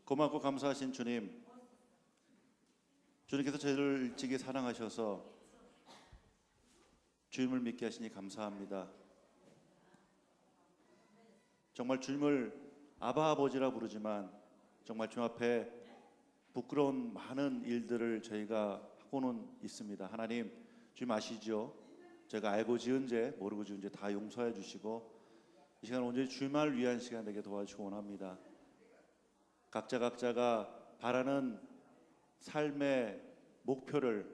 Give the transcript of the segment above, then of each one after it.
고맙고 감사하신 주님, 주님께서 저희를 일찍이 사랑하셔서 주님을 믿게 하시니 감사합니다. 정말 주님을 아바 아버지라 부르지만 정말 주님 앞에 부끄러운 많은 일들을 저희가 하고는 있습니다. 하나님, 주님 아시죠? 저희가 알고 지은 죄, 모르고 지은 죄 다 용서해 주시고 이 시간 온전히 주님을 위한 시간 되게 도와주시기 원합니다. 각자가 바라는 삶의 목표를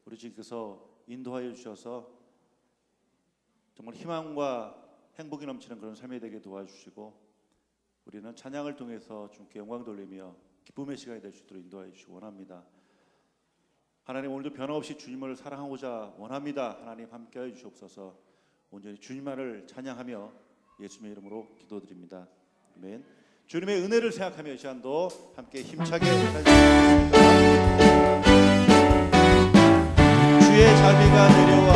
우리 주님께서 인도하여 주셔서 정말 희망과 행복이 넘치는 그런 삶이 되게 도와주시고 우리는 찬양을 통해서 주님께 영광 돌리며 기쁨의 시간이 될 수 있도록 인도하여 주시기 원합니다. 하나님, 오늘도 변함없이 주님을 사랑하고자 원합니다. 하나님 함께하여 주시옵소서. 온전히 주님만을 찬양하며 예수님의 이름으로 기도드립니다. 아멘. 주님의 은혜를 생각하며 이 시간도 함께 힘차게 찬양하겠습니다. 주의 자비가 내려와,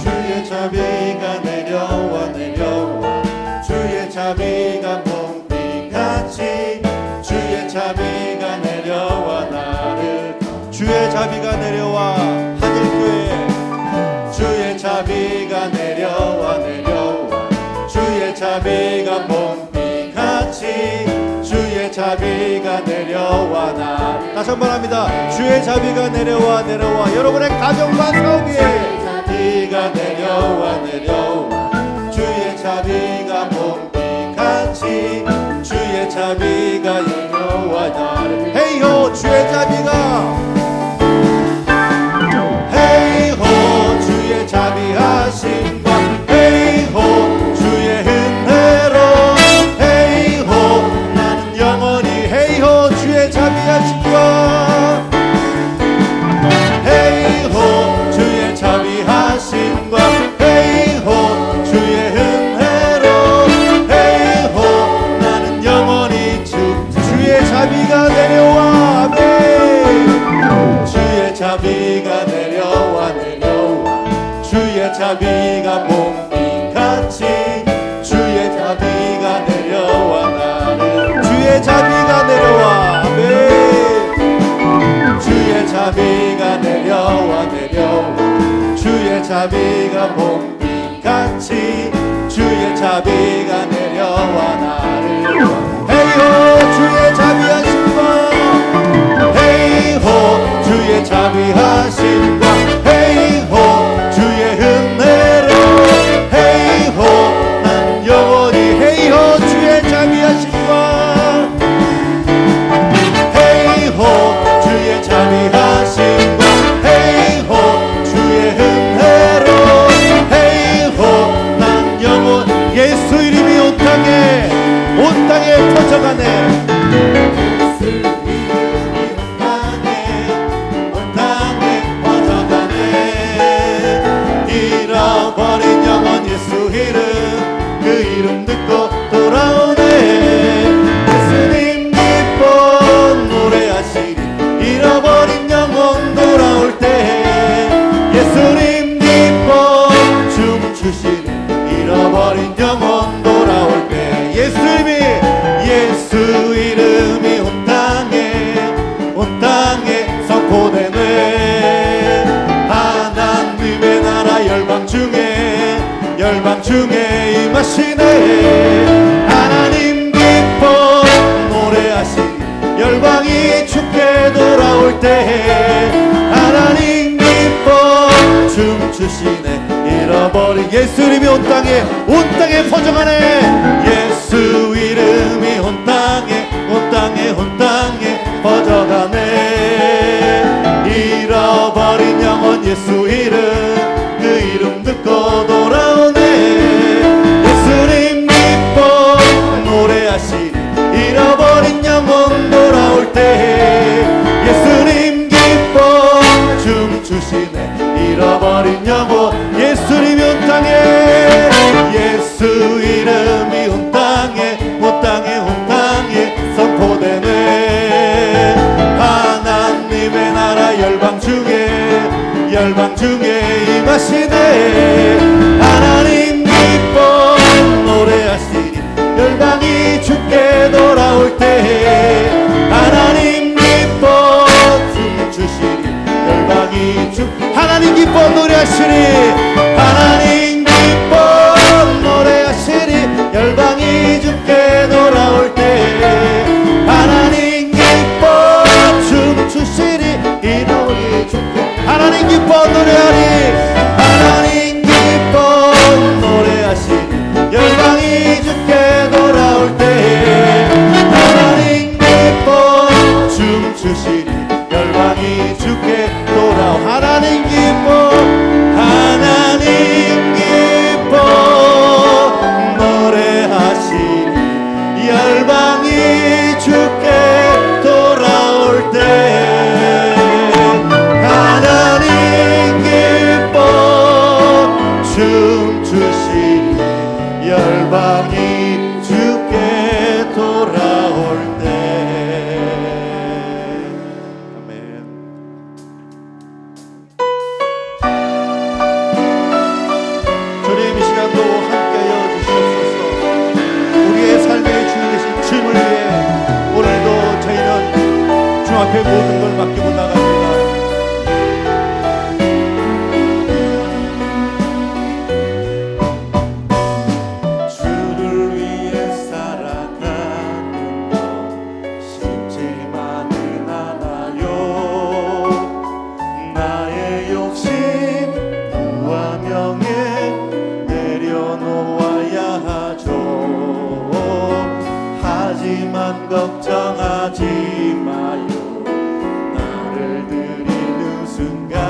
주의 자비가 내려와 내려와, 주의 자비가 봄비같이 주의 자비가 내려와 나를, 주의 자비가 내려와 하늘교회, 주의 자비가 내려와 내려와, 주의 자비가 봄비같이 주의 자비가 내려와 나. 다시 한번 합니다. 주의 자비가 내려와 내려와 여러분의 가정과 사업에 주의 자비가 내려와 내려와, 주의 자비가 봄비같이 주의 자비가 내려와 나를. 헤이호 주의 자비가, 헤이호 주의 자비하심과, 헤이호 주의 은혜로, 헤이호 나는 영원히, 헤이호 주의 자비하심과, 헤이호 주의 자비하심과, 헤이호 주의 은혜로, 헤이호 나는 영원히 주의 자비가 내려와, 아멘. 주의 자비가 내려와 내려와, 주의 자비가 봄비같이 주의 자비가 내려와 나를, 주의 자비가 내려와, 아멘. 주의 자비가 내려와 내려와, 주의 자비가 봄비같이 주의 자비가 내려와 나를. 헤이호 주의 자비하심과, 헤이호 주의 자비하심과, 헤이호 주의 은혜로, 헤이호 난 영원히, 헤이호 주의 자비하심과, 헤이호 주의 자비하심과, 헤이호 주의 은혜로, 헤이호 난 영원. 예수 이름이 온 땅에 퍼져가네. 잃어버린 영혼 예수 이름, 그 이름 듣고 돌아오네. 예수님 기뻐 노래하시리, 잃어버린 영혼 돌아올 때. 예수님 기뻐 춤추시리, 잃어버린 영혼 돌아올 때. 예수 이름이 온 땅에 선포되네. 하나님의 나라 열방 중에 임하시네. 하나님 기뻐 노래하시니, 열방이 주께 돌아올 때. 하나님 기뻐 춤추시네. 잃어버린 예수 이름이 온 땅에 퍼져가네. 예수 이름이 온 땅에 퍼져가네. 잃어버린 영혼 예수 이름, 그 이름 듣고 돌아오네. 예수님 기뻐 노래하시니, 잃어버린 영혼 돌아올 때. 예수님 기뻐 춤추시네. 잃어버린 영혼 예수님이 온 땅에, 예수 이름이 온 땅에 선포되네. 하나님의 나라 열방 중에 임하시네. 하나님 기뻐 노래하시니, 열방이 주께 앞에 모든 걸 맡기고 나갑니다. 주를 위해 살아가는 것 쉽지만은 않아요. 나의 욕심 부와 명예 내려놓아야 하죠. 하지만 걱정하지 마요. 나를 드리는 순간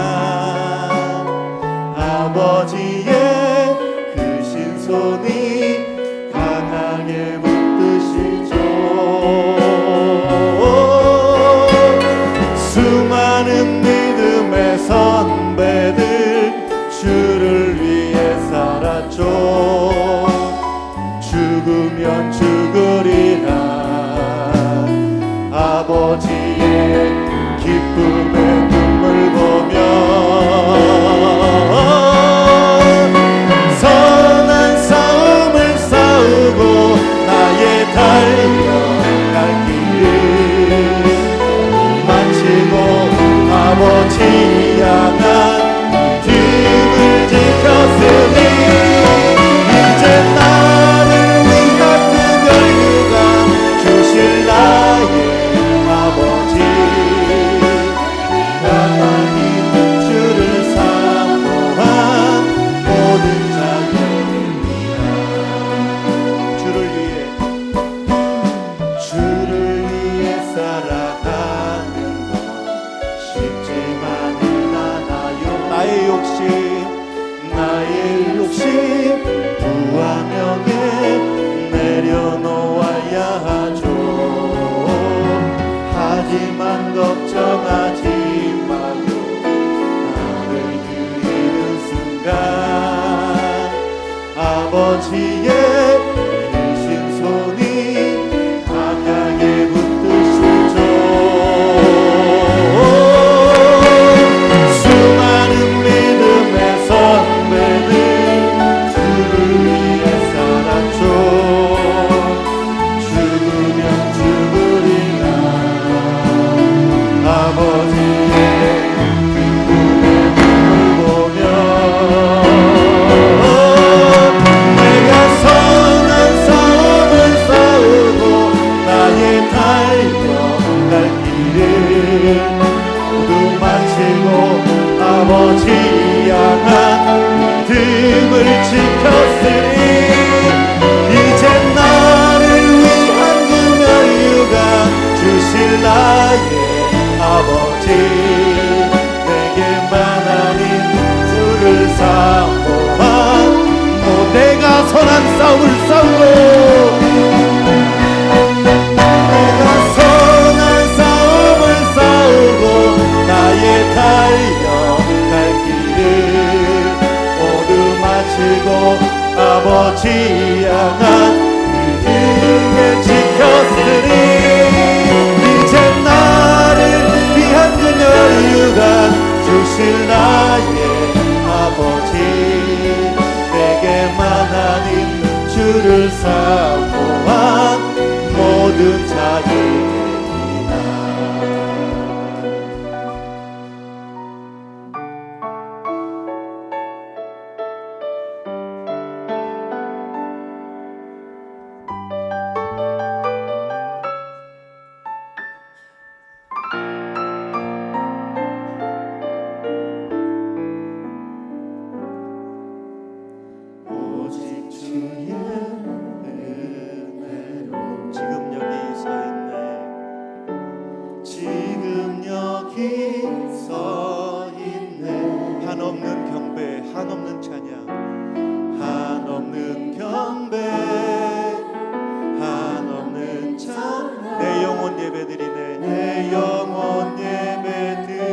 아버지의 크신 손이 강하게 붙드시죠. 수많은 믿음의 선배들 주를 위해 살았죠. 죽으면 죽으리라 아버지의 기쁨의 눈물 보며 선한 싸움을 싸우고 나의 달려갈 길을 마치고 아버지 향한 등을 지켰으니 이제 나를 위한 그 별유가 주실 나의 아버지 가만히 주를 사모한 모든 자녀입니다. 주를 위해 살아가는 것 쉽지만은 않아요. 나의 욕심 부와 명예 내려놓아야 하죠. 하지만 걱정하지 마요. 나를 드리는 순간 아버지의 크신 손이 강하게 붙드시죠. 수많은 믿음의 선배들 주를 위해 살았죠. 죽으면 죽으리라 아버지의 기쁨의 눈물 보며 내가 선한 싸움을 싸우고 나의 달려갈 길을 모두 마치고 아버지 향한 등을 지켰으니 이제 나를 위한 그 멸류관 주실 나의 아버지 내게만 아닌 주를 사모한 내가 선한 싸움을 싸우고 내가 선한 싸움을 싸우고 나의 달려갈 길을 모두 마치고 아버지 향한 그 등에 지켰으니 이제 나를 위한 그 멸류관 주실 나의 아버지 내게만 아닌 주를 사모한 모든 자입니다. 오직 주의 은혜로 지금 여기 서 있네. 지금 여기 서 있네. 한없는 경배, 한없는 찬양, 한없는 경배, 한없는 찬양. 내 영혼 예배드리네. 내 영혼 예배드리네.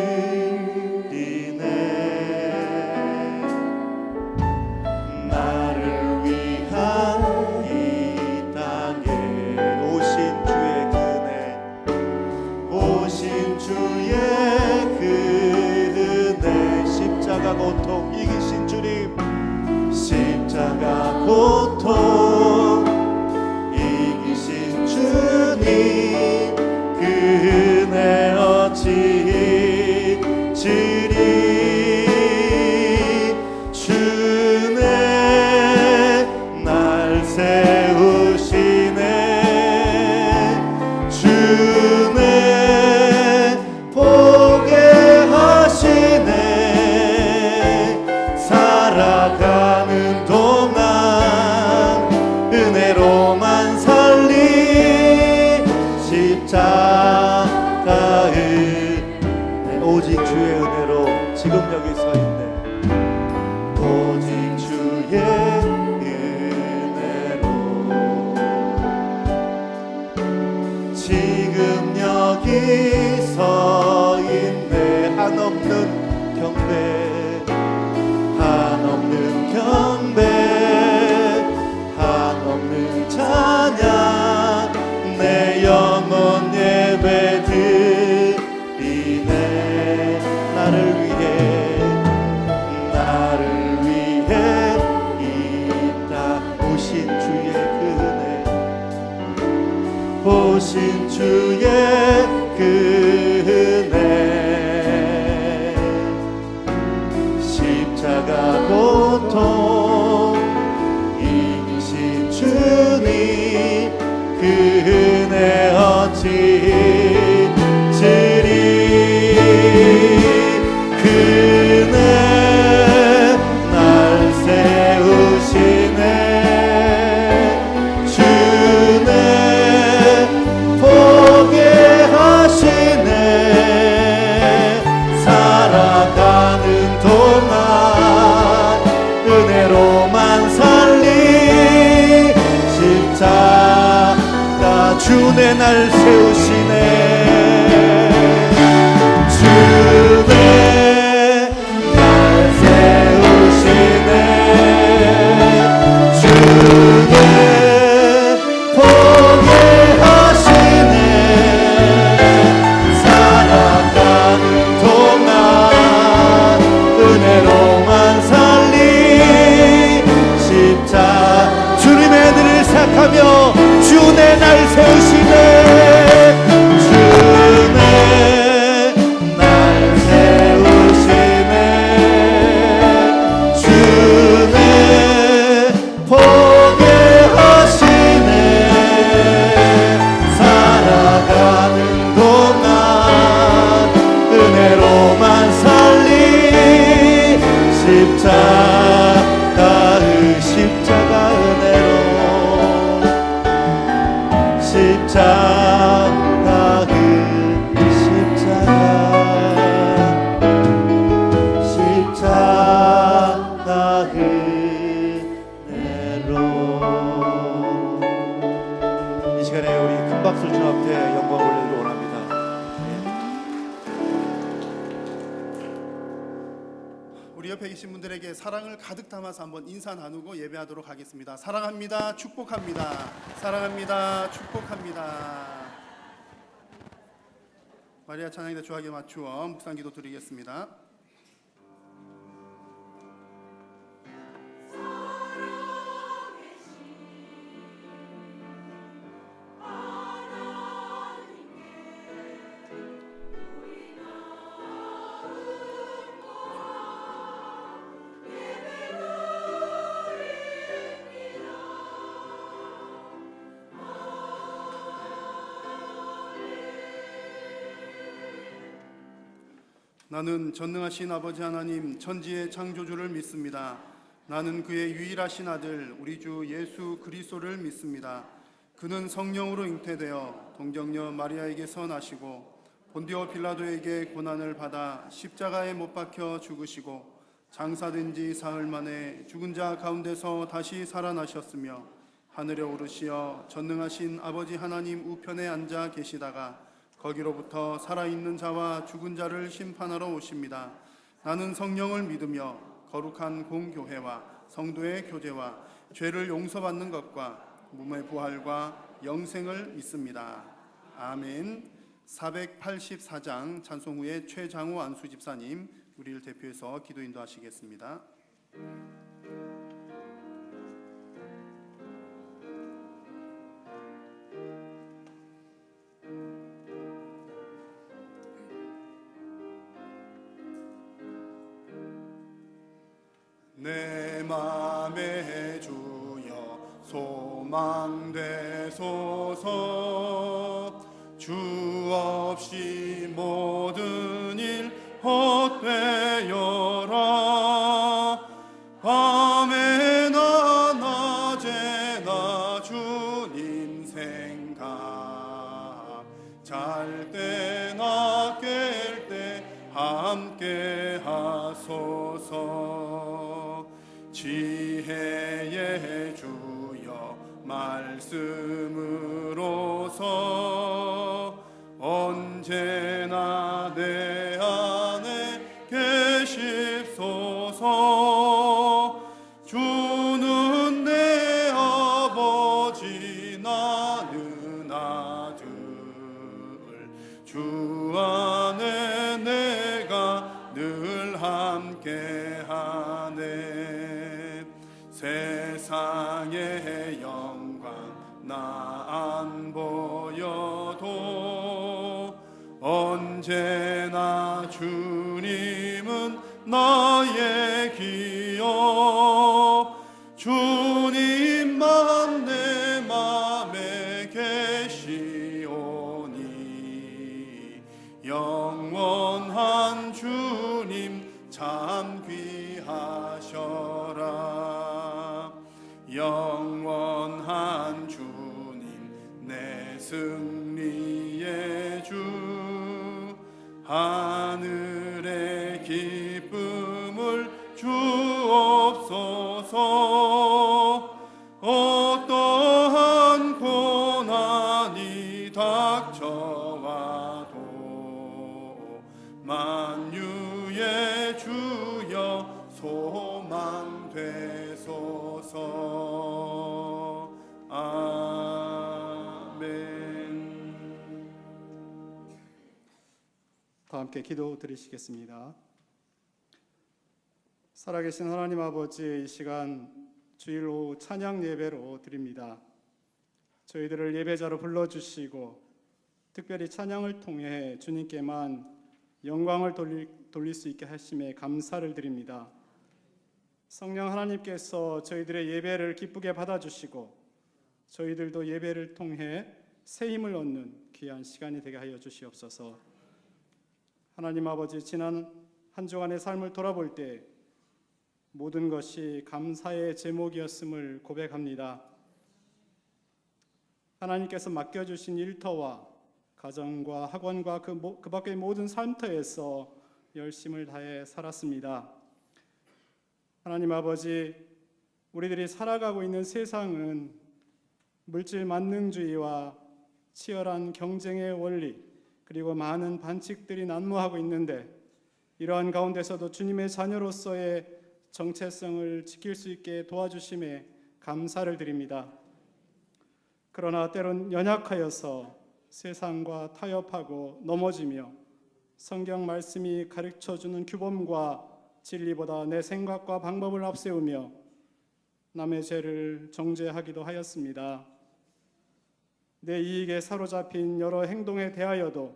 나를 위한 이 땅에 오신 주의 은혜, 오신 주의 은혜, 십자가 고통 이기신 주님, 십자가 고통 이기신 주님, 그 은혜 어찌 십자가의 오직 주의 은혜로 지금 여기 서 있네. 오직 주의 은혜로 지금 여기 서 있네. 한없는 경배, 한없는 경배, 한없는 찬양, 내 영혼 예배 드리네. 나를 위해 이 땅 오신 주의 은혜, 오신 주의 은혜, 십자가 고통 이기신 주님, 그 은혜 어찌 잊으리. 그 은혜 날 세우시네. 주네 보게 하시네. 살아가는 동안 은혜로만 살리. 십자가 주네 날 세우시네. 주네 날 세우시네. 주네 보게 하시네. 살아가는 동안 은혜로만 살리. 십자가 주님의 은혜를 생각하며 주네 날 세우시네. 주네 날 세우시네. 주네 보게 하시네. 살아가는 동안 은혜로만 살리. 십자가 은혜로, 십자가 은혜로. 이 시간에 우리 큰 박수를 주 앞에 영광 올리기를 원합니다. 우리 옆에 계신 분들에게 사랑을 가득 담아서 한번 인사 나누고 예배하도록 하겠습니다. 사랑합니다. 축복합니다. 사랑합니다. 축복합니다. 마리아 찬양대 조하게 맞추어 묵상기도 드리겠습니다. 나는 전능하신 아버지 하나님 천지의 창조주를 믿습니다. 나는 그의 유일하신 아들 우리 주 예수 그리스도를 믿습니다. 그는 성령으로 잉태되어 동정녀 마리아에게서 나시고 본디오 빌라도에게 고난을 받아 십자가에 못 박혀 죽으시고 장사된 지 사흘 만에 죽은 자 가운데서 다시 살아나셨으며 하늘에 오르시어 전능하신 아버지 하나님 우편에 앉아 계시다가 거기로부터 살아있는 자와 죽은 자를 심판하러 오십니다. 나는 성령을 믿으며 거룩한 공교회와 성도의 교제와 죄를 용서받는 것과 몸의 부활과 영생을 믿습니다. 아멘. 484장 찬송 후에 최장호 안수 집사님 우리를 대표해서 기도 인도하시겠습니다. 내 맘에 주여 소망되소서. 주 없이 모든 일 헛되어라. 밤에나 낮에나 주님 생각 잘 때나 깰 때 함께 하소서. 지혜의 주여 말씀으로서 언제나 내 안에 계십소서. 주는 내 아버지 나는 아들, 주 안에 내가 늘 함께하네. 세상의 영광 나 안 보여도 언제나 주님은 나의 기여. 주님만 내 맘에 계시오니 영원한 주님 참 귀하셔라. 영원한 주님 내 승리의 주, 하늘의 기쁨을 주옵소서. 어떠한 고난이 닥쳐와도 만유의 주여 소망 되소서. 아멘. 다 함께 기도 드리시겠습니다. 살아계신 하나님 아버지, 이 시간 주일 오후 찬양 예배로 드립니다. 저희들을 예배자로 불러주시고 특별히 찬양을 통해 주님께만 영광을 돌릴 수 있게 하심에 감사를 드립니다. 성령 하나님께서 저희들의 예배를 기쁘게 받아주시고 저희들도 예배를 통해 새 힘을 얻는 귀한 시간이 되게 하여 주시옵소서. 하나님 아버지, 지난 한 주간의 삶을 돌아볼 때 모든 것이 감사의 제목이었음을 고백합니다. 하나님께서 맡겨주신 일터와 가정과 학원과 그 밖의 모든 삶터에서 열심을 다해 살았습니다. 하나님 아버지, 우리들이 살아가고 있는 세상은 물질 만능주의와 치열한 경쟁의 원리, 그리고 많은 반칙들이 난무하고 있는데, 이러한 가운데서도 주님의 자녀로서의 정체성을 지킬 수 있게 도와주심에 감사를 드립니다. 그러나 때론 연약하여서 세상과 타협하고 넘어지며 성경 말씀이 가르쳐주는 규범과 진리보다 내 생각과 방법을 앞세우며 남의 죄를 정죄하기도 하였습니다. 내 이익에 사로잡힌 여러 행동에 대하여도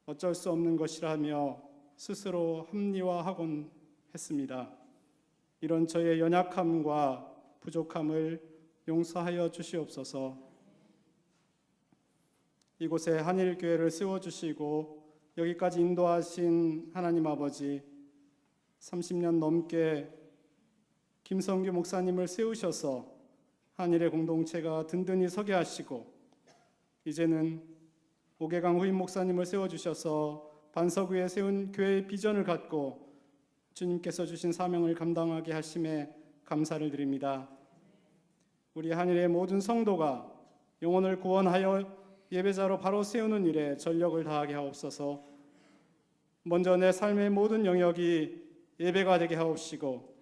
어쩔 수 없는 것이라며 스스로 합리화하곤 했습니다. 이런 저의 연약함과 부족함을 용서하여 주시옵소서. 이곳에 한일교회를 세워주시고 여기까지 인도하신 하나님 아버지, 30년 넘게 김성규 목사님을 세우셔서 한일의 공동체가 든든히 서게 하시고, 이제는 오계강 후임 목사님을 세워주셔서 반석 위에 세운 교회의 비전을 갖고 주님께서 주신 사명을 감당하게 하심에 감사를 드립니다. 우리 한일의 모든 성도가 영혼을 구원하여 예배자로 바로 세우는 일에 전력을 다하게 하옵소서. 먼저 내 삶의 모든 영역이 예배가 되게 하옵시고,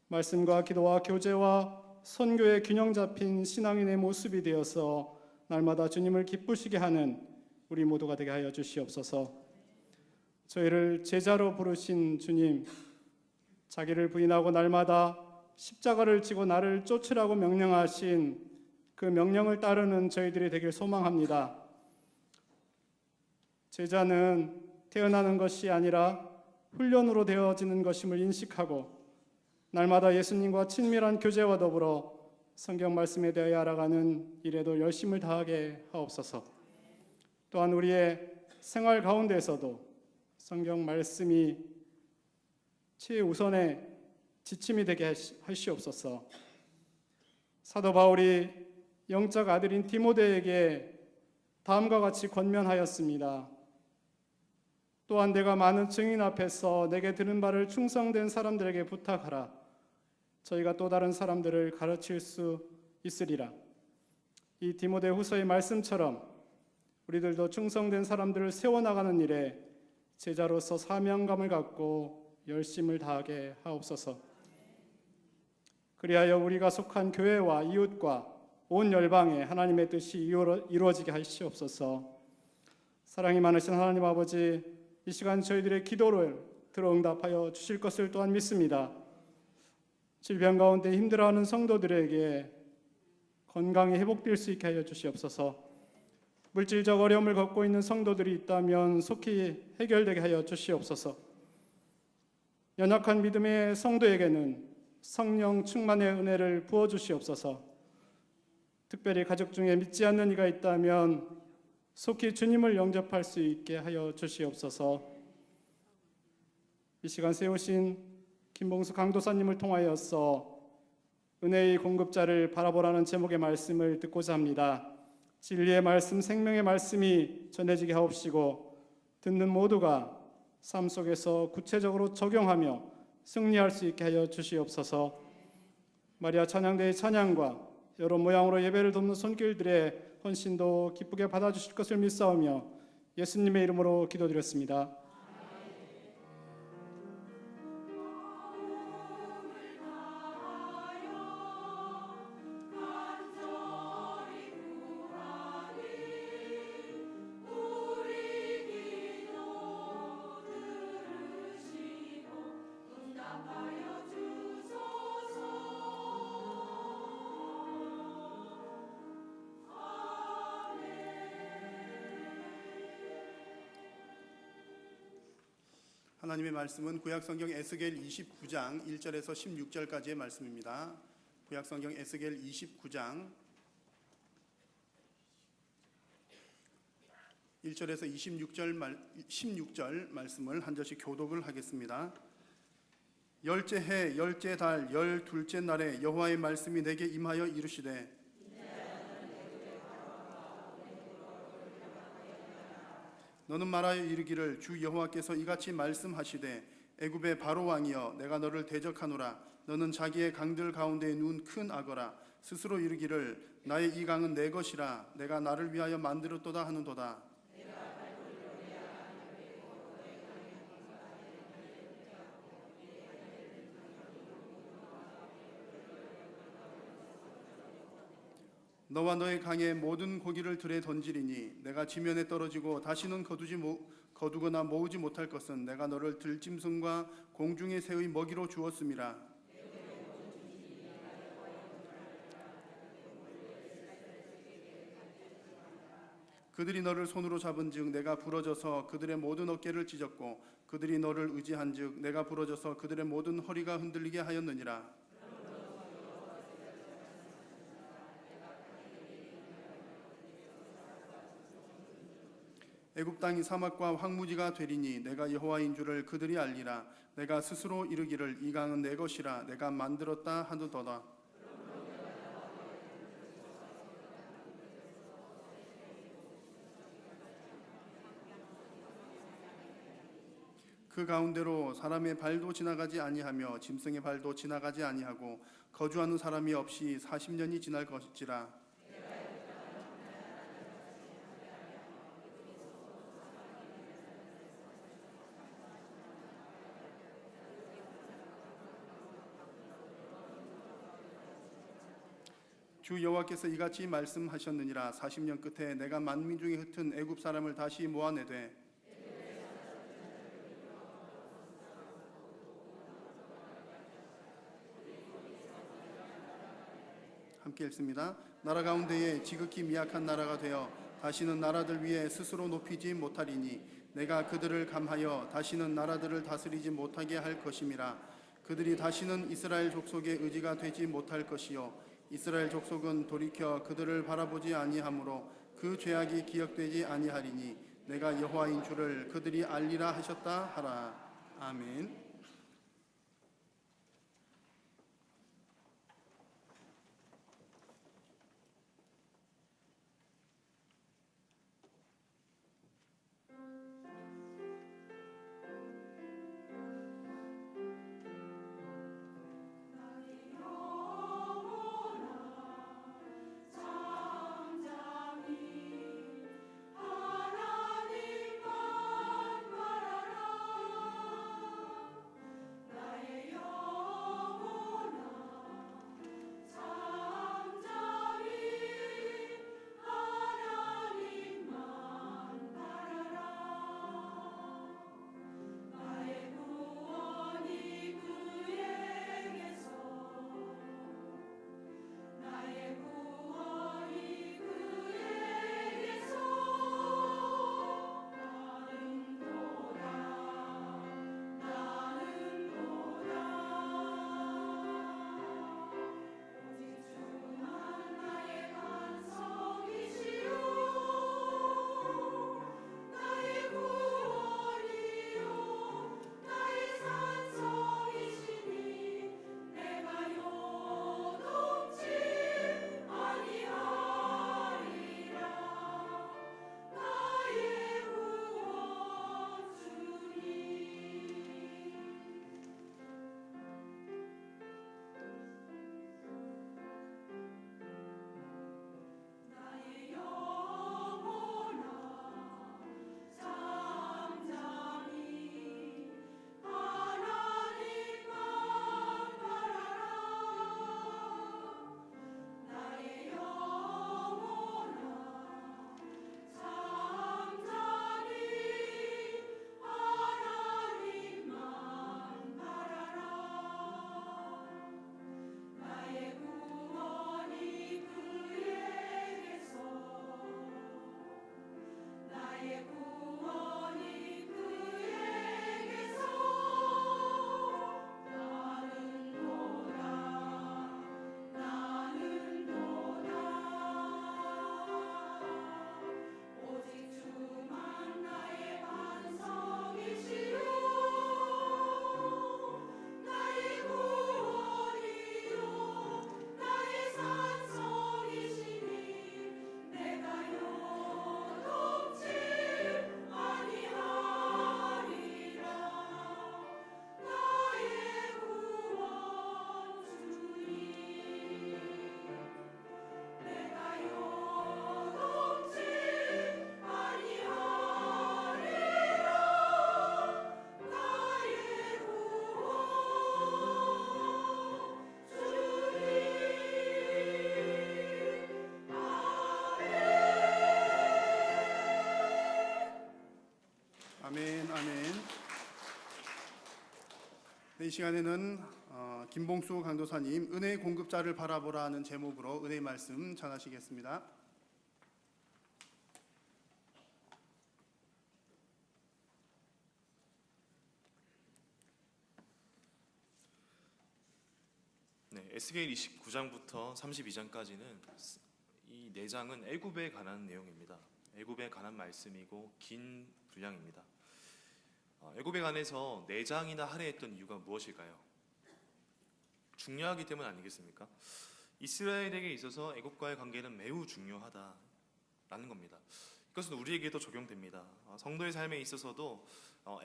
말씀과 기도와 교제와 선교의 균형 잡힌 신앙인의 모습이 되어서 날마다 주님을 기쁘시게 하는 우리 모두가 되게 하여 주시옵소서. 저희를 제자로 부르신 주님, 자기를 부인하고 날마다 십자가를 지고 나를 쫓으라고 명령하신 그 명령을 따르는 저희들이 되길 소망합니다. 제자는 태어나는 것이 아니라 훈련으로 되어지는 것임을 인식하고 날마다 예수님과 친밀한 교제와 더불어 성경 말씀에 대하여 알아가는 일에도 열심을 다하게 하옵소서. 또한 우리의 생활 가운데서도 성경 말씀이 최우선의 지침이 되게 하시옵소서. 사도 바울이 영적 아들인 디모데에게 다음과 같이 권면하였습니다. 또한 내가 많은 증인 앞에서 내게 들은 바를 충성된 사람들에게 부탁하라. 저희가 또 다른 사람들을 가르칠 수 있으리라. 이 디모데후서의 말씀처럼 우리들도 충성된 사람들을 세워나가는 일에 제자로서 사명감을 갖고 열심을 다하게 하옵소서. 그리하여 우리가 속한 교회와 이웃과 온 열방에 하나님의 뜻이 이루어지게 하시옵소서. 사랑이 많으신 하나님 아버지, 이 시간 저희들의 기도를 들어 응답하여 주실 것을 또한 믿습니다. 질병 가운데 힘들어하는 성도들에게 건강이 회복될 수 있게 하여 주시옵소서. 물질적 어려움을 겪고 있는 성도들이 있다면 속히 해결되게 하여 주시옵소서. 연약한 믿음의 성도에게는 성령 충만의 은혜를 부어주시옵소서. 특별히 가족 중에 믿지 않는 이가 있다면 속히 주님을 영접할 수 있게 하여 주시옵소서. 이 시간 세우신 김봉수 강도사님을 통하여서 은혜의 공급자를 바라보라는 제목의 말씀을 듣고자 합니다. 진리의 말씀, 생명의 말씀이 전해지게 하옵시고 듣는 모두가 삶 속에서 구체적으로 적용하며 승리할 수 있게 하여 주시옵소서. 마리아 찬양대의 찬양과 여러 모양으로 예배를 돕는 손길들의 헌신도 기쁘게 받아주실 것을 믿사오며 예수님의 이름으로 기도드렸습니다. 하나님의 말씀은 구약성경 에스겔 29장 1절에서 16절까지의 말씀입니다. 구약성경 에스겔 29장 1절에서 16절 말씀을 한 절씩 교독을 하겠습니다. 열째 해 열째 달 열둘째 날에 여호와의 말씀이 내게 임하여 이르시되 너는 말하여 이르기를 주 여호와께서 이같이 말씀하시되 애굽의 바로 왕이여 내가 너를 대적하노라. 너는 자기의 강들 가운데 누운 큰 악어라. 스스로 이르기를 나의 이 강은 내 것이라. 내가 나를 위하여 만들었도다 하는도다. 너와 너의 강에 모든 고기를 들에 던지리니 내가 지면에 떨어지고 다시는 거두거나 모으지 못할 것은 내가 너를 들짐승과 공중의 새의 먹이로 주었음이라. 그들이 너를 손으로 잡은즉 내가 부러져서 그들의 모든 어깨를 찢었고 그들이 너를 의지한즉 내가 부러져서 그들의 모든 허리가 흔들리게 하였느니라. 애굽 땅이 사막과 황무지가 되리니 내가 여호와인 줄을 그들이 알리라. 내가 스스로 이르기를 이 강은 내 것이라. 내가 만들었다 하는도다. 그 가운데로 사람의 발도 지나가지 아니하며 짐승의 발도 지나가지 아니하고 거주하는 사람이 없이 40년이 지날 것이라. 주 여호와께서 이같이 말씀하셨느니라. 40년 끝에 내가 만민 중에 흩은 애굽 사람을 다시 모아내되 함께 읽습니다. 나라 가운데에 지극히 미약한 나라가 되어 다시는 나라들 위에 스스로 높이지 못하리니 내가 그들을 감하여 다시는 나라들을 다스리지 못하게 할 것임이라. 그들이 다시는 이스라엘 족속의 의지가 되지 못할 것이요 이스라엘 족속은 돌이켜 그들을 바라보지 아니하므로 그 죄악이 기억되지 아니하리니 내가 여호와인 줄을 그들이 알리라 하셨다 하라. 아멘. 아멘, 아멘. 네, 이 시간에는 김봉수 강도사님 은혜의 공급자를 바라보라는 제목으로 은혜의 말씀 전하시겠습니다. 네, 에스겔 29장부터 32장까지는 이 4장은 애굽에 관한 내용입니다. 애굽에 관한 말씀이고 긴 분량입니다. 애굽에 관해서 4장이나 할애했던 이유가 무엇일까요? 중요하기 때문 아니겠습니까? 이스라엘에게 있어서 애굽과의 관계는 매우 중요하다라는 겁니다. 이것은 우리에게도 적용됩니다. 성도의 삶에 있어서도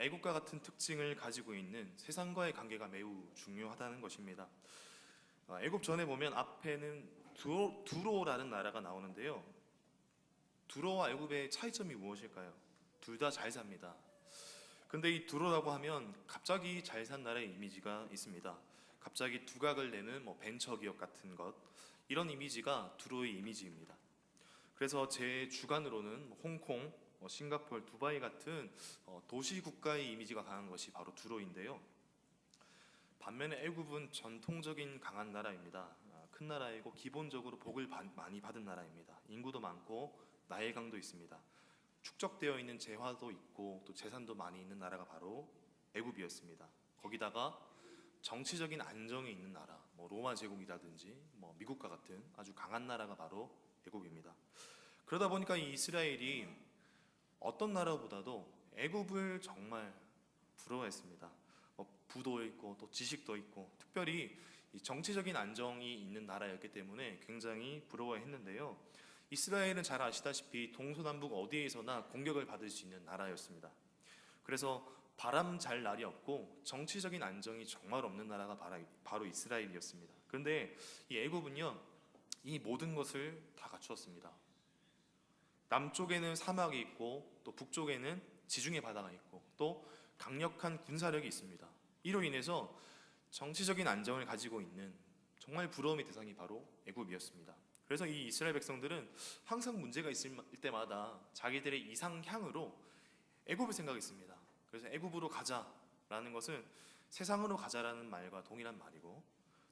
애굽과 같은 특징을 가지고 있는 세상과의 관계가 매우 중요하다는 것입니다. 애굽 전에 보면 앞에는 두로라는 나라가 나오는데요. 두로와 애굽의 차이점이 무엇일까요? 둘 다 잘 삽니다. 근데 이 두로라고 하면 갑자기 잘 산 나라의 이미지가 있습니다. 갑자기 두각을 내는 벤처기업 같은 것, 이런 이미지가 두로의 이미지입니다. 그래서 제 주관으로는 홍콩, 싱가포르, 두바이 같은 도시 국가의 이미지가 강한 것이 바로 두로인데요. 반면에 애굽은 전통적인 강한 나라입니다. 큰 나라이고 기본적으로 복을 많이 받은 나라입니다. 인구도 많고 나일강도 있습니다. 축적되어 있는 재화도 있고 또 재산도 많이 있는 나라가 바로 애굽이었습니다. 거기다가 정치적인 안정이 있는 나라, 로마 제국이라든지 미국과 같은 아주 강한 나라가 바로 애굽입니다. 그러다 보니까 이 이스라엘이 어떤 나라보다도 애굽을 정말 부러워했습니다. 부도 있고 또 지식도 있고 특별히 이 정치적인 안정이 있는 나라였기 때문에 굉장히 부러워했는데요. 이스라엘은 잘 아시다시피 동서남북 어디에서나 공격을 받을 수 있는 나라였습니다. 그래서 바람 잘 날이 없고 정치적인 안정이 정말 없는 나라가 바로 이스라엘이었습니다. 그런데 이 애굽은요, 이 모든 것을 다 갖추었습니다. 남쪽에는 사막이 있고 또 북쪽에는 지중해 바다가 있고 또 강력한 군사력이 있습니다. 이로 인해서 정치적인 안정을 가지고 있는 정말 부러움의 대상이 바로 애굽이었습니다. 그래서 이 이스라엘 백성들은 항상 문제가 있을 때마다 자기들의 이상향으로 애굽을 생각했습니다. 그래서 애굽으로 가자라는 것은 세상으로 가자라는 말과 동일한 말이고,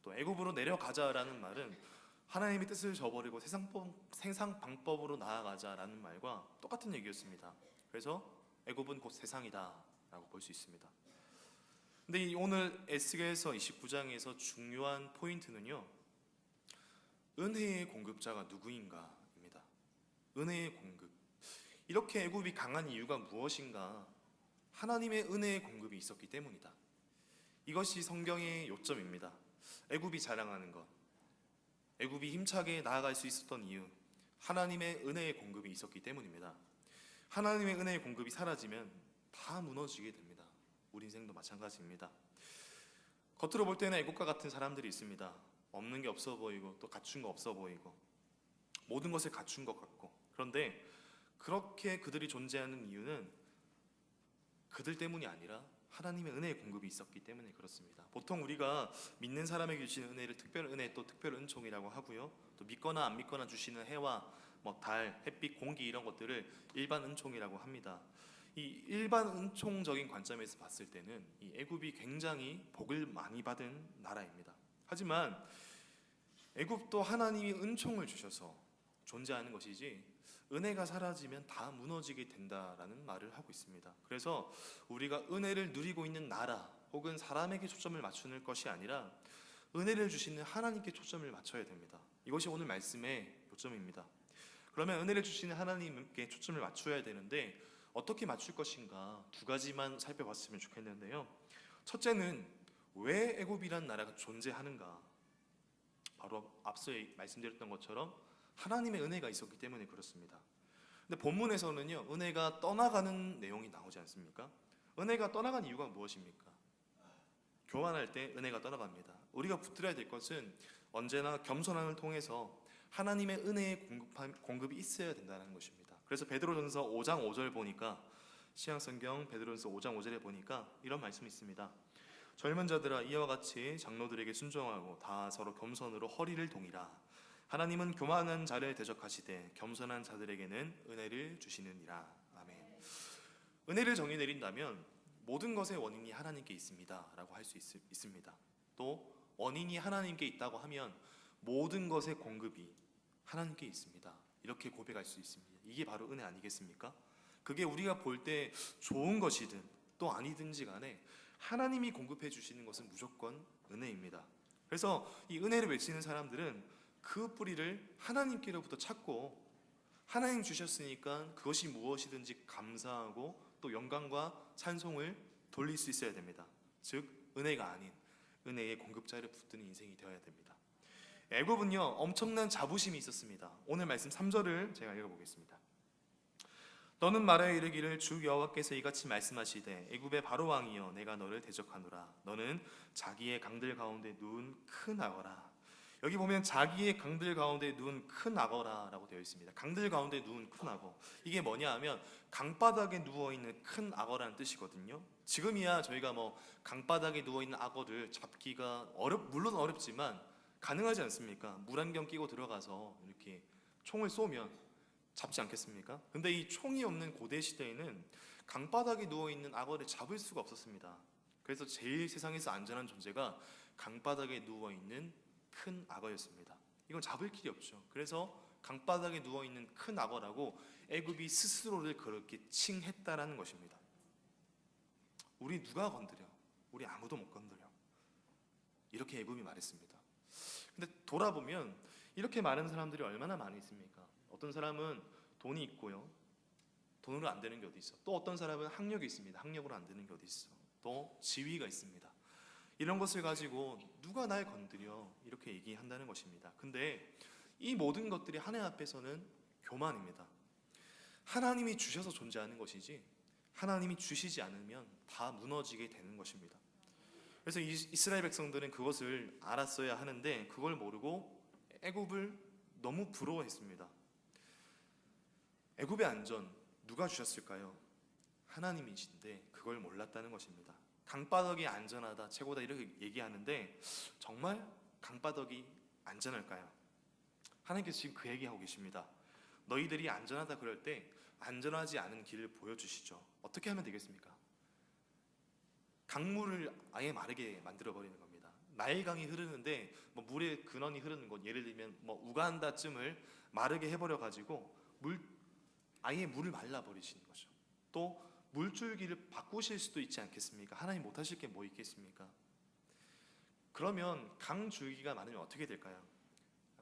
또 애굽으로 내려가자라는 말은 하나님의 뜻을 저버리고 세상 방법으로 나아가자라는 말과 똑같은 얘기였습니다. 그래서 애굽은 곧 세상이다라고 볼 수 있습니다. 근데 오늘 에스겔서 29장에서 중요한 포인트는요, 은혜의 공급자가 누구인가입니다. 은혜의 공급. 이렇게 애굽이 강한 이유가 무엇인가? 하나님의 은혜의 공급이 있었기 때문이다. 이것이 성경의 요점입니다. 애굽이 자랑하는 것, 애굽이 힘차게 나아갈 수 있었던 이유, 하나님의 은혜의 공급이 있었기 때문입니다. 하나님의 은혜의 공급이 사라지면 다 무너지게 됩니다. 우리 인생도 마찬가지입니다. 겉으로 볼 때는 애굽과 같은 사람들이 있습니다. 없는 게 없어 보이고 또 갖춘 거 없어 보이고 모든 것을 갖춘 것 같고, 그런데 그렇게 그들이 존재하는 이유는 그들 때문이 아니라 하나님의 은혜의 공급이 있었기 때문에 그렇습니다. 보통 우리가 믿는 사람에게 주시는 은혜를 특별 은혜, 또 특별 은총이라고 하고요, 또 믿거나 안 믿거나 주시는 해와 달, 햇빛, 공기 이런 것들을 일반 은총이라고 합니다. 이 일반 은총적인 관점에서 봤을 때는 이 애굽이 굉장히 복을 많이 받은 나라입니다. 하지만 애굽도 하나님이 은총을 주셔서 존재하는 것이지 은혜가 사라지면 다 무너지게 된다라는 말을 하고 있습니다. 그래서 우리가 은혜를 누리고 있는 나라 혹은 사람에게 초점을 맞추는 것이 아니라 은혜를 주시는 하나님께 초점을 맞춰야 됩니다. 이것이 오늘 말씀의 요점입니다. 그러면 은혜를 주시는 하나님께 초점을 맞춰야 되는데 어떻게 맞출 것인가, 두 가지만 살펴봤으면 좋겠는데요. 첫째는 왜 애굽이란 나라가 존재하는가? 바로 앞서 말씀드렸던 것처럼 하나님의 은혜가 있었기 때문에 그렇습니다. 근데 본문에서는요, 은혜가 떠나가는 내용이 나오지 않습니까? 은혜가 떠나간 이유가 무엇입니까? 교만할 때 은혜가 떠나갑니다. 우리가 붙들어야 될 것은 언제나 겸손함을 통해서 하나님의 은혜의 공급이 있어야 된다는 것입니다. 그래서 베드로전서 5장 5절 보니까, 신약성경 베드로전서 5장 5절에 보니까 이런 말씀이 있습니다. 젊은 자들아, 이와 같이 장로들에게 순종하고 다 서로 겸손으로 허리를 동이라. 하나님은 교만한 자를 대적하시되 겸손한 자들에게는 은혜를 주시느니라. 아멘. 은혜를 정의 내린다면 모든 것의 원인이 하나님께 있습니다라고 할 수 있습니다. 또 원인이 하나님께 있다고 하면 모든 것의 공급이 하나님께 있습니다. 이렇게 고백할 수 있습니다. 이게 바로 은혜 아니겠습니까? 그게 우리가 볼 때 좋은 것이든 또 아니든지 간에 하나님이 공급해 주시는 것은 무조건 은혜입니다. 그래서 이 은혜를 외치는 사람들은 그 뿌리를 하나님께로부터 찾고 하나님 주셨으니까 그것이 무엇이든지 감사하고 또 영광과 찬송을 돌릴 수 있어야 됩니다. 즉 은혜가 아닌 은혜의 공급자를 붙드는 인생이 되어야 됩니다. 애굽은요 엄청난 자부심이 있었습니다. 오늘 말씀 3절을 제가 읽어보겠습니다. 너는 말하여 이르기를 주 여호와께서 이같이 말씀하시되 애굽의 바로 왕이여 내가 너를 대적하노라. 너는 자기의 강들 가운데 누운 큰 악어라. 여기 보면 자기의 강들 가운데 누운 큰 악어라라고 되어 있습니다. 강들 가운데 누운 큰 악어. 이게 뭐냐 하면 강바닥에 누워있는 큰 악어라는 뜻이거든요. 지금이야 저희가 뭐 강바닥에 누워있는 악어를 잡기가 물론 어렵지만 가능하지 않습니까? 물안경 끼고 들어가서 이렇게 총을 쏘면 잡지 않겠습니까? 근데 이 총이 없는 고대 시대에는 강바닥에 누워있는 악어를 잡을 수가 없었습니다. 그래서 제일 세상에서 안전한 존재가 강바닥에 누워있는 큰 악어였습니다. 이건 잡을 길이 없죠. 그래서 강바닥에 누워있는 큰 악어라고 애굽이 스스로를 그렇게 칭했다라는 것입니다. 우리 누가 건드려? 우리 아무도 못 건드려. 이렇게 애굽이 말했습니다. 근데 돌아보면 이렇게 많은 사람들이 얼마나 많이 있습니까? 어떤 사람은 돈이 있고요. 돈으로 안 되는 게 어디 있어? 또 어떤 사람은 학력이 있습니다. 학력으로 안 되는 게 어디 있어? 또 지위가 있습니다. 이런 것을 가지고 누가 날 건드려? 이렇게 얘기한다는 것입니다. 근데 이 모든 것들이 하나님 앞에서는 교만입니다. 하나님이 주셔서 존재하는 것이지 하나님이 주시지 않으면 다 무너지게 되는 것입니다. 그래서 이스라엘 백성들은 그것을 알았어야 하는데 그걸 모르고 애굽을 너무 부러워했습니다. 애굽의 안전 누가 주셨을까요? 하나님이신데 그걸 몰랐다는 것입니다. 강바닥이 안전하다, 최고다 이렇게 얘기하는데 정말 강바닥이 안전할까요? 하나님께서 지금 그 얘기하고 계십니다. 너희들이 안전하다 그럴 때 안전하지 않은 길을 보여주시죠. 어떻게 하면 되겠습니까? 강물을 아예 마르게 만들어버리는 겁니다. 나일강이 흐르는데 뭐 물의 근원이 흐르는 곳, 예를 들면 뭐 우간다쯤을 마르게 해버려가지고 아예 물을 말라버리시는 거죠. 또 물줄기를 바꾸실 수도 있지 않겠습니까? 하나님 못하실 게 뭐 있겠습니까? 그러면 강 줄기가 많으면 어떻게 될까요?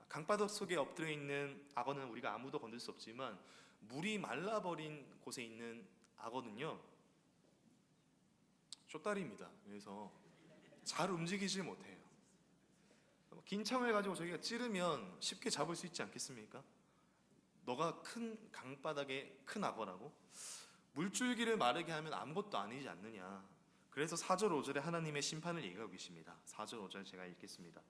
강바닥 속에 엎드려 있는 악어는 우리가 아무도 건들 수 없지만 물이 말라버린 곳에 있는 악어는요 쪼다리입니다. 그래서 잘 움직이질 못해요. 긴 창을 가지고 저희가 찌르면 쉽게 잡을 수 있지 않겠습니까? 너가 큰 강바닥에 큰 악어라고? 물줄기를 마르게 하면 아무것도 아니지 않느냐. 그래서 4절 5절에 하나님의 심판을 얘기하고 계십니다. 4절 5절 제가 읽겠습니다.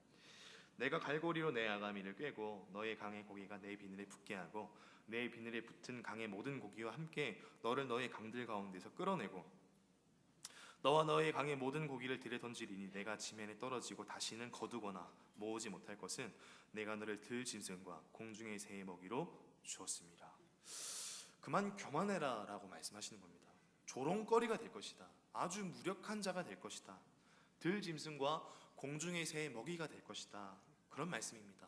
내가 갈고리로 내 아가미를 꿰고 너의 강의 고기가 내 비늘에 붙게 하고 내 비늘에 붙은 강의 모든 고기와 함께 너를 너의 강들 가운데서 끌어내고 너와 너의 강의 모든 고기를 들에 던지리니 내가 지면에 떨어지고 다시는 거두거나 모으지 못할 것은 내가 너를 들짐승과 공중의 새의 먹이로 주었습니다. 그만 교만해라 라고 말씀하시는 겁니다. 조롱거리가 될 것이다. 아주 무력한 자가 될 것이다. 들짐승과 공중의 새의 먹이가 될 것이다. 그런 말씀입니다.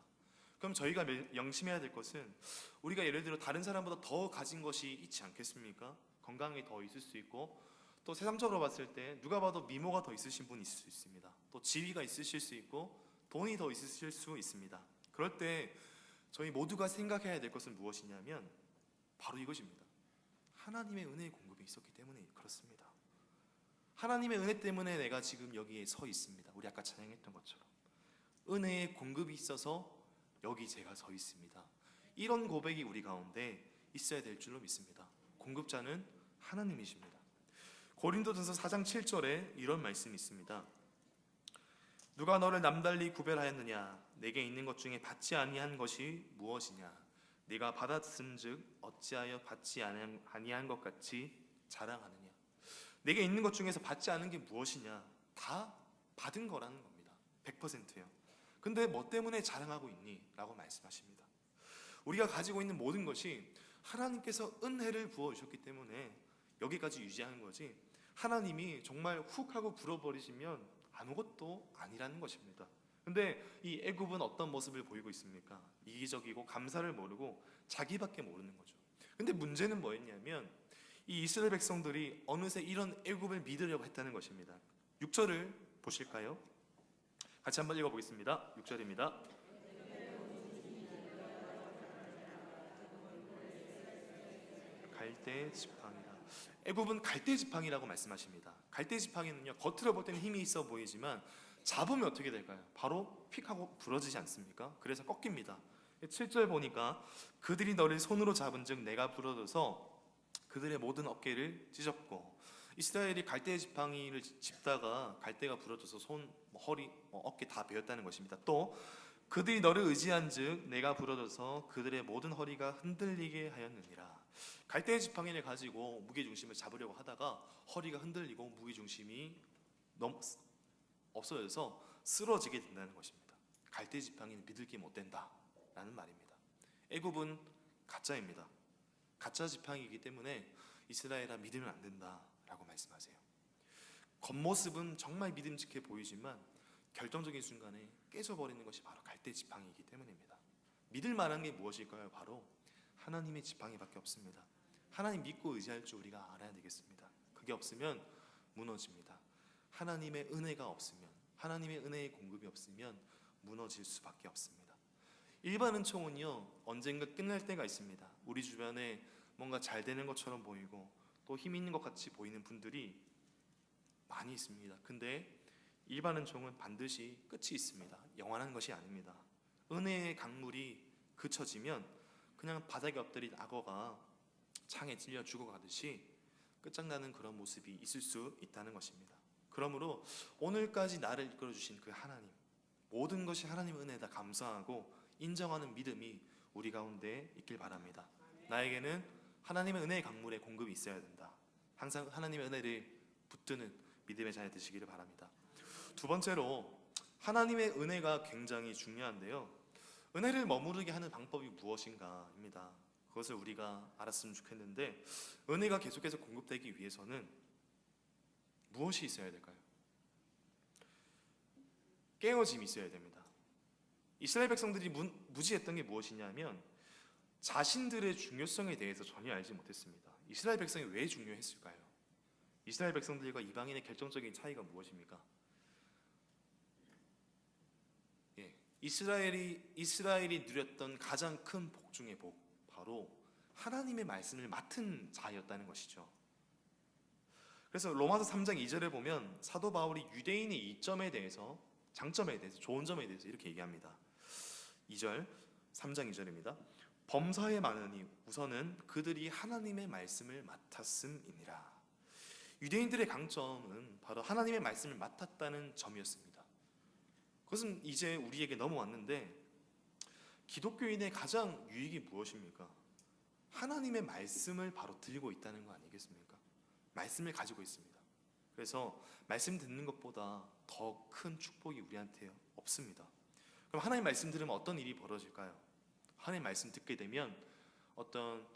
그럼 저희가 명심해야 될 것은 우리가 예를 들어 다른 사람보다 더 가진 것이 있지 않겠습니까? 건강이 더 있을 수 있고 또 세상적으로 봤을 때 누가 봐도 미모가 더 있으신 분이 있을 수 있습니다. 또 지위가 있으실 수 있고 돈이 더 있으실 수 있습니다. 그럴 때 저희 모두가 생각해야 될 것은 무엇이냐면 바로 이것입니다. 하나님의 은혜의 공급이 있었기 때문에 그렇습니다. 하나님의 은혜 때문에 내가 지금 여기에 서 있습니다. 우리 아까 찬양했던 것처럼 은혜의 공급이 있어서 여기 제가 서 있습니다. 이런 고백이 우리 가운데 있어야 될 줄로 믿습니다. 공급자는 하나님이십니다. 고린도전서 4장 7절에 이런 말씀이 있습니다. 누가 너를 남달리 구별하였느냐? 내게 있는 것 중에 받지 아니한 것이 무엇이냐? 네가 받았음즉 어찌하여 받지 아니한 것 같이 자랑하느냐? 내게 있는 것 중에서 받지 않은 게 무엇이냐? 다 받은 거라는 겁니다. 100%요. 근데 뭐 때문에 자랑하고 있니? 라고 말씀하십니다. 우리가 가지고 있는 모든 것이 하나님께서 은혜를 부어주셨기 때문에 여기까지 유지하는 거지 하나님이 정말 훅 하고 불어버리시면 아무것도 아니라는 것입니다. 근데 이 애굽은 어떤 모습을 보이고 있습니까? 이기적이고 감사를 모르고 자기밖에 모르는 거죠. 근데 문제는 뭐였냐면 이 이스라엘 백성들이 어느새 이런 애굽을 믿으려고 했다는 것입니다. 6절을 보실까요? 같이 한번 읽어보겠습니다. 6절입니다. 갈대 지팡이라. 애굽은 갈대 지팡이라고 말씀하십니다. 갈대 지팡이는요, 겉으로 볼 때는 힘이 있어 보이지만 잡으면 어떻게 될까요? 바로 픽 하고 부러지지 않습니까? 그래서 꺾입니다. 7절 보니까 그들이 너를 손으로 잡은즉 내가 부러져서 그들의 모든 어깨를 찢었고, 이스라엘이 갈대 지팡이를 짚다가 갈대가 부러져서 손, 허리, 어깨 다 베었다는 것입니다. 또 그들이 너를 의지한즉 내가 부러져서 그들의 모든 허리가 흔들리게 하였느니라. 갈대 지팡이를 가지고 무게 중심을 잡으려고 하다가 허리가 흔들리고 무게 중심이 없어져서 쓰러지게 된다는 것입니다. 갈대 지팡이는 믿을게 못 된다라는 말입니다. 애굽은 가짜입니다. 가짜 지팡이이기 때문에 이스라엘아 믿으면 안 된다라고 말씀하세요. 겉모습은 정말 믿음직해 보이지만 결정적인 순간에 깨져버리는 것이 바로 갈대 지팡이이기 때문입니다. 믿을 만한 게 무엇일까요? 바로 하나님의 지팡이밖에 없습니다. 하나님 믿고 의지할 줄 우리가 알아야 되겠습니다. 그게 없으면 무너집니다. 하나님의 은혜가 없으면, 하나님의 은혜의 공급이 없으면 무너질 수밖에 없습니다. 일반 은총은요, 언젠가 끝날 때가 있습니다. 우리 주변에 뭔가 잘 되는 것처럼 보이고 또 힘 있는 것 같이 보이는 분들이 많이 있습니다. 근데 일반 은총은 반드시 끝이 있습니다. 영원한 것이 아닙니다. 은혜의 강물이 그쳐지면 그냥 바닥에 엎드린 악어가 창에 찔려 죽어가듯이 끝장나는 그런 모습이 있을 수 있다는 것입니다. 그러므로 오늘까지 나를 이끌어주신 그 하나님, 모든 것이 하나님의 은혜다 감사하고 인정하는 믿음이 우리 가운데 있길 바랍니다. 나에게는 하나님의 은혜의 강물에 공급이 있어야 된다. 항상 하나님의 은혜를 붙드는 믿음의 자녀 되시기를 바랍니다. 두 번째로, 하나님의 은혜가 굉장히 중요한데요, 은혜를 머무르게 하는 방법이 무엇인가입니다. 그것을 우리가 알았으면 좋겠는데, 은혜가 계속해서 공급되기 위해서는 무엇이 있어야 될까요? 깨어짐이 있어야 됩니다. 이스라엘 백성들이 무지했던 게 무엇이냐면 자신들의 중요성에 대해서 전혀 알지 못했습니다. 이스라엘 백성이 왜 중요했을까요? 이스라엘 백성들과 이방인의 결정적인 차이가 무엇입니까? 이스라엘이 누렸던 가장 큰 복 중의 복, 바로 하나님의 말씀을 맡은 자였다는 것이죠. 그래서 로마서 3장 2절에 보면 사도 바울이 유대인의 이점에 대해서, 장점에 대해서, 좋은 점에 대해서 이렇게 얘기합니다. 3장 2절입니다. 범사에 많으니 우선은 그들이 하나님의 말씀을 맡았음이니라. 유대인들의 강점은 바로 하나님의 말씀을 맡았다는 점이었습니다. 그것은 이제 우리에게 넘어왔는데, 기독교인의 가장 유익이 무엇입니까? 하나님의 말씀을 바로 들고 있다는 거 아니겠습니까? 말씀을 가지고 있습니다. 그래서 말씀 듣는 것보다 더 큰 축복이 우리한테 없습니다. 그럼 하나님 말씀 들으면 어떤 일이 벌어질까요? 하나님 말씀 듣게 되면 어떤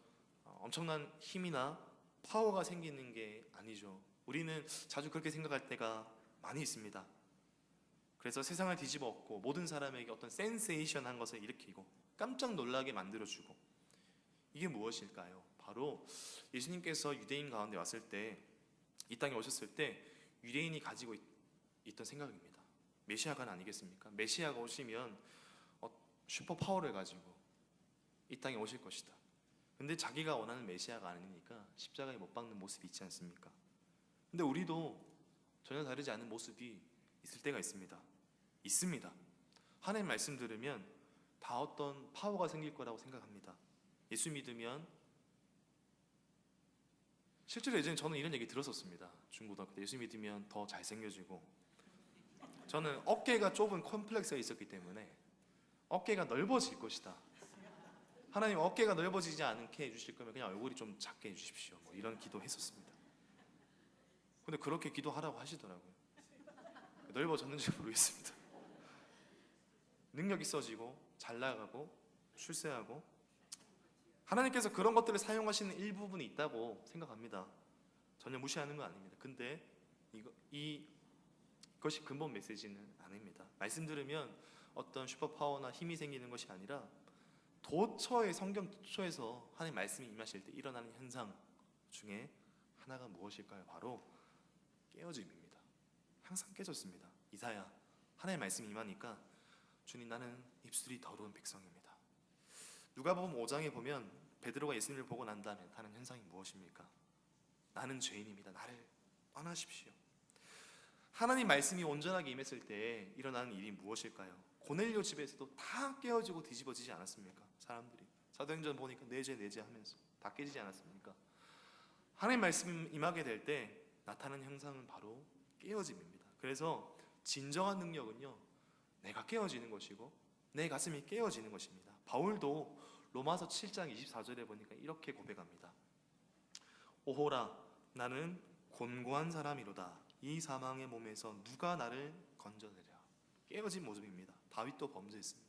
엄청난 힘이나 파워가 생기는 게 아니죠. 우리는 자주 그렇게 생각할 때가 많이 있습니다. 그래서 세상을 뒤집어 엎고 모든 사람에게 어떤 센세이션한 것을 일으키고 깜짝 놀라게 만들어주고, 이게 무엇일까요? 바로 예수님께서 유대인 가운데 왔을 때, 이 땅에 오셨을 때 유대인이 가지고 있던 생각입니다. 메시아가 아니겠습니까? 메시아가 오시면 슈퍼 파워를 가지고 이 땅에 오실 것이다. 근데 자기가 원하는 메시아가 아니니까 십자가에 못 박는 모습이 있지 않습니까? 근데 우리도 전혀 다르지 않은 모습이 있을 때가 있습니다. 하나님 말씀 들으면 다 어떤 파워가 생길 거라고 생각합니다. 예수 믿으면, 실제로 예전에 저는 이런 얘기 들었었습니다. 중고등학교 때 예수 믿으면 더 잘생겨지고, 저는 어깨가 좁은 컴플렉스가 있었기 때문에 어깨가 넓어질 것이다. 하나님 어깨가 넓어지지 않게 해주실 거면 그냥 얼굴이 좀 작게 해주십시오. 이런 기도 했었습니다. 근데 그렇게 기도하라고 하시더라고요. 넓어졌는지 모르겠습니다. 능력 있어지고 잘 나가고 출세하고, 하나님께서 그런 것들을 사용하시는 일부분이 있다고 생각합니다. 전혀 무시하는 건 아닙니다. 근데 이것이 근본 메시지는 아닙니다. 말씀 들으면 어떤 슈퍼파워나 힘이 생기는 것이 아니라 도처의 성경 도처에서 하나님 말씀이 임하실 때 일어나는 현상 중에 하나가 무엇일까요? 바로 깨어짐입니다. 항상 깨졌습니다. 이사야, 하나님의 말씀이 임하니까 주님 나는 입술이 더러운 백성입니다. 누가복음 5장에 보면 베드로가 예수님을 보고 난 다음에 하는 현상이 무엇입니까? 나는 죄인입니다. 나를 떠나십시오. 하나님 말씀이 온전하게 임했을 때 일어나는 일이 무엇일까요? 고넬료 집에서도 다 깨어지고 뒤집어지지 않았습니까? 사람들이 사도행전 보니까 내죄 하면서 다 깨지지 않았습니까? 하나님 말씀 임하게 될 때 나타나는 형상은 바로 깨어짐입니다. 그래서 진정한 능력은요, 내가 깨어지는 것이고 내 가슴이 깨어지는 것입니다. 바울도 로마서 7장 24절에 보니까 이렇게 고백합니다. 오호라 나는 곤고한 사람이로다. 이 사망의 몸에서 누가 나를 건져내랴. 깨어진 모습입니다. 다윗도 범죄했습니다.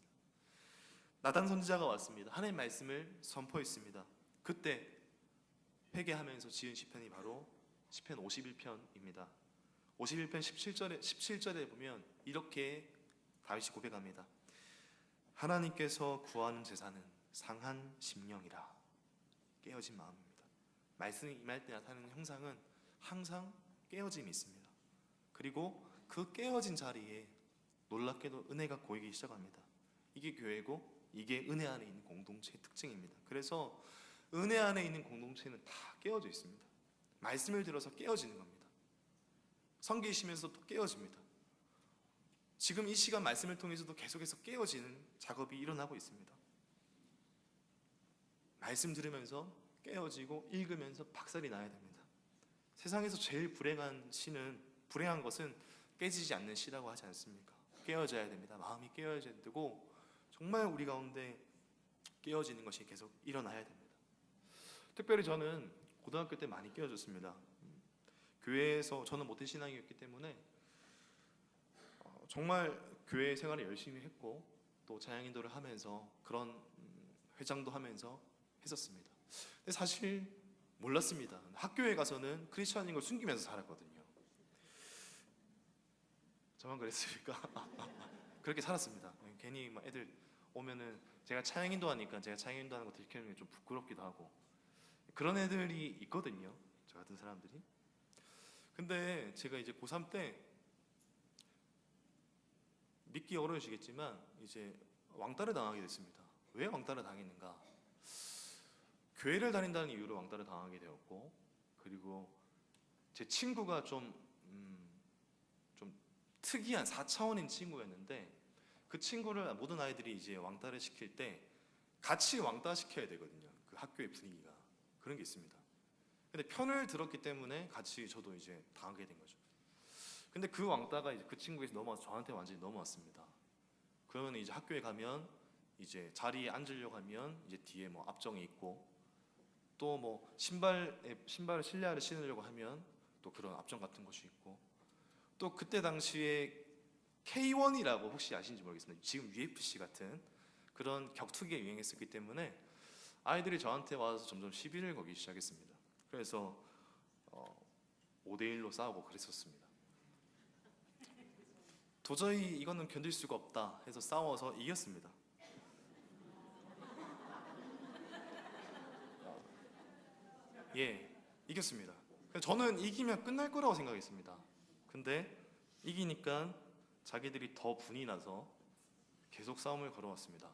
나단 선지자가 왔습니다. 하나님의 말씀을 선포했습니다. 그때 회개하면서 지은 시편이 바로 시편 51편입니다. 51편 17절에 보면 이렇게 다윗이 고백합니다. 하나님께서 구하는 제사는 상한 심령이라. 깨어진 마음입니다. 말씀이 임할 때 나타나는 형상은 항상 깨어짐이 있습니다. 그리고 그 깨어진 자리에 놀랍게도 은혜가 고이기 시작합니다. 이게 교회고 이게 은혜 안에 있는 공동체의 특징입니다. 그래서 은혜 안에 있는 공동체는 다 깨어져 있습니다. 말씀을 들어서 깨어지는 겁니다. 섬기시면서 또 깨어집니다. 지금 이 시간 말씀을 통해서도 계속해서 깨어지는 작업이 일어나고 있습니다. 말씀 들으면서 깨어지고 읽으면서 박살이 나야 됩니다. 세상에서 제일 불행한 것은 깨지지 않는 시라고 하지 않습니까? 깨어져야 됩니다. 마음이 깨어져야 되고 정말 우리 가운데 깨어지는 것이 계속 일어나야 됩니다. 특별히 저는 고등학교 때 많이 깨어졌습니다. 교회에서 저는 모태신앙이었기 때문에 정말 교회 생활을 열심히 했고 또 찬양인도를 하면서 그런 회장도 하면서 했었습니다. 근데 사실 몰랐습니다. 학교에 가서는 크리스천인 걸 숨기면서 살았거든요. 저만 그랬습니까? 그렇게 살았습니다. 괜히 막 애들 오면은 제가 찬양인도 하니까 제가 찬양인도 하는 거 들키는 게 좀 부끄럽기도 하고 그런 애들이 있거든요. 저 같은 사람들이. 근데 제가 이제 고3 때 믿기 어려우시겠지만 이제 왕따를 당하게 됐습니다. 왜 왕따를 당했는가? 교회를 다닌다는 이유로 왕따를 당하게 되었고 그리고 제 친구가 좀 특이한 4차원인 친구였는데 그 친구를 모든 아이들이 이제 왕따를 시킬 때 같이 왕따 시켜야 되거든요. 그 학교의 분위기가 그런 게 있습니다. 근데 편을 들었기 때문에 같이 저도 이제 당하게 된 거죠. 근데 그 왕따가 이제 그 친구에서 넘어와서 저한테 완전히 넘어왔습니다. 그러면 이제 학교에 가면 이제 자리에 앉으려고 하면 이제 뒤에 뭐 앞정이 있고 또 뭐 신발을 실내화를 신으려고 하면 또 그런 앞정 같은 것이 있고 또 그때 당시에 K1이라고 혹시 아시는지 모르겠습니다. 지금 UFC 같은 그런 격투기가 유행했었기 때문에 아이들이 저한테 와서 점점 시비를 걸기 시작했습니다. 그래서 5대1로 싸우고 그랬었습니다. 도저히 이거는 견딜 수가 없다 해서 싸워서 이겼습니다. 예, 이겼습니다. 저는 이기면 끝날 거라고 생각했습니다. 근데 이기니까 자기들이 더 분이 나서 계속 싸움을 걸어왔습니다.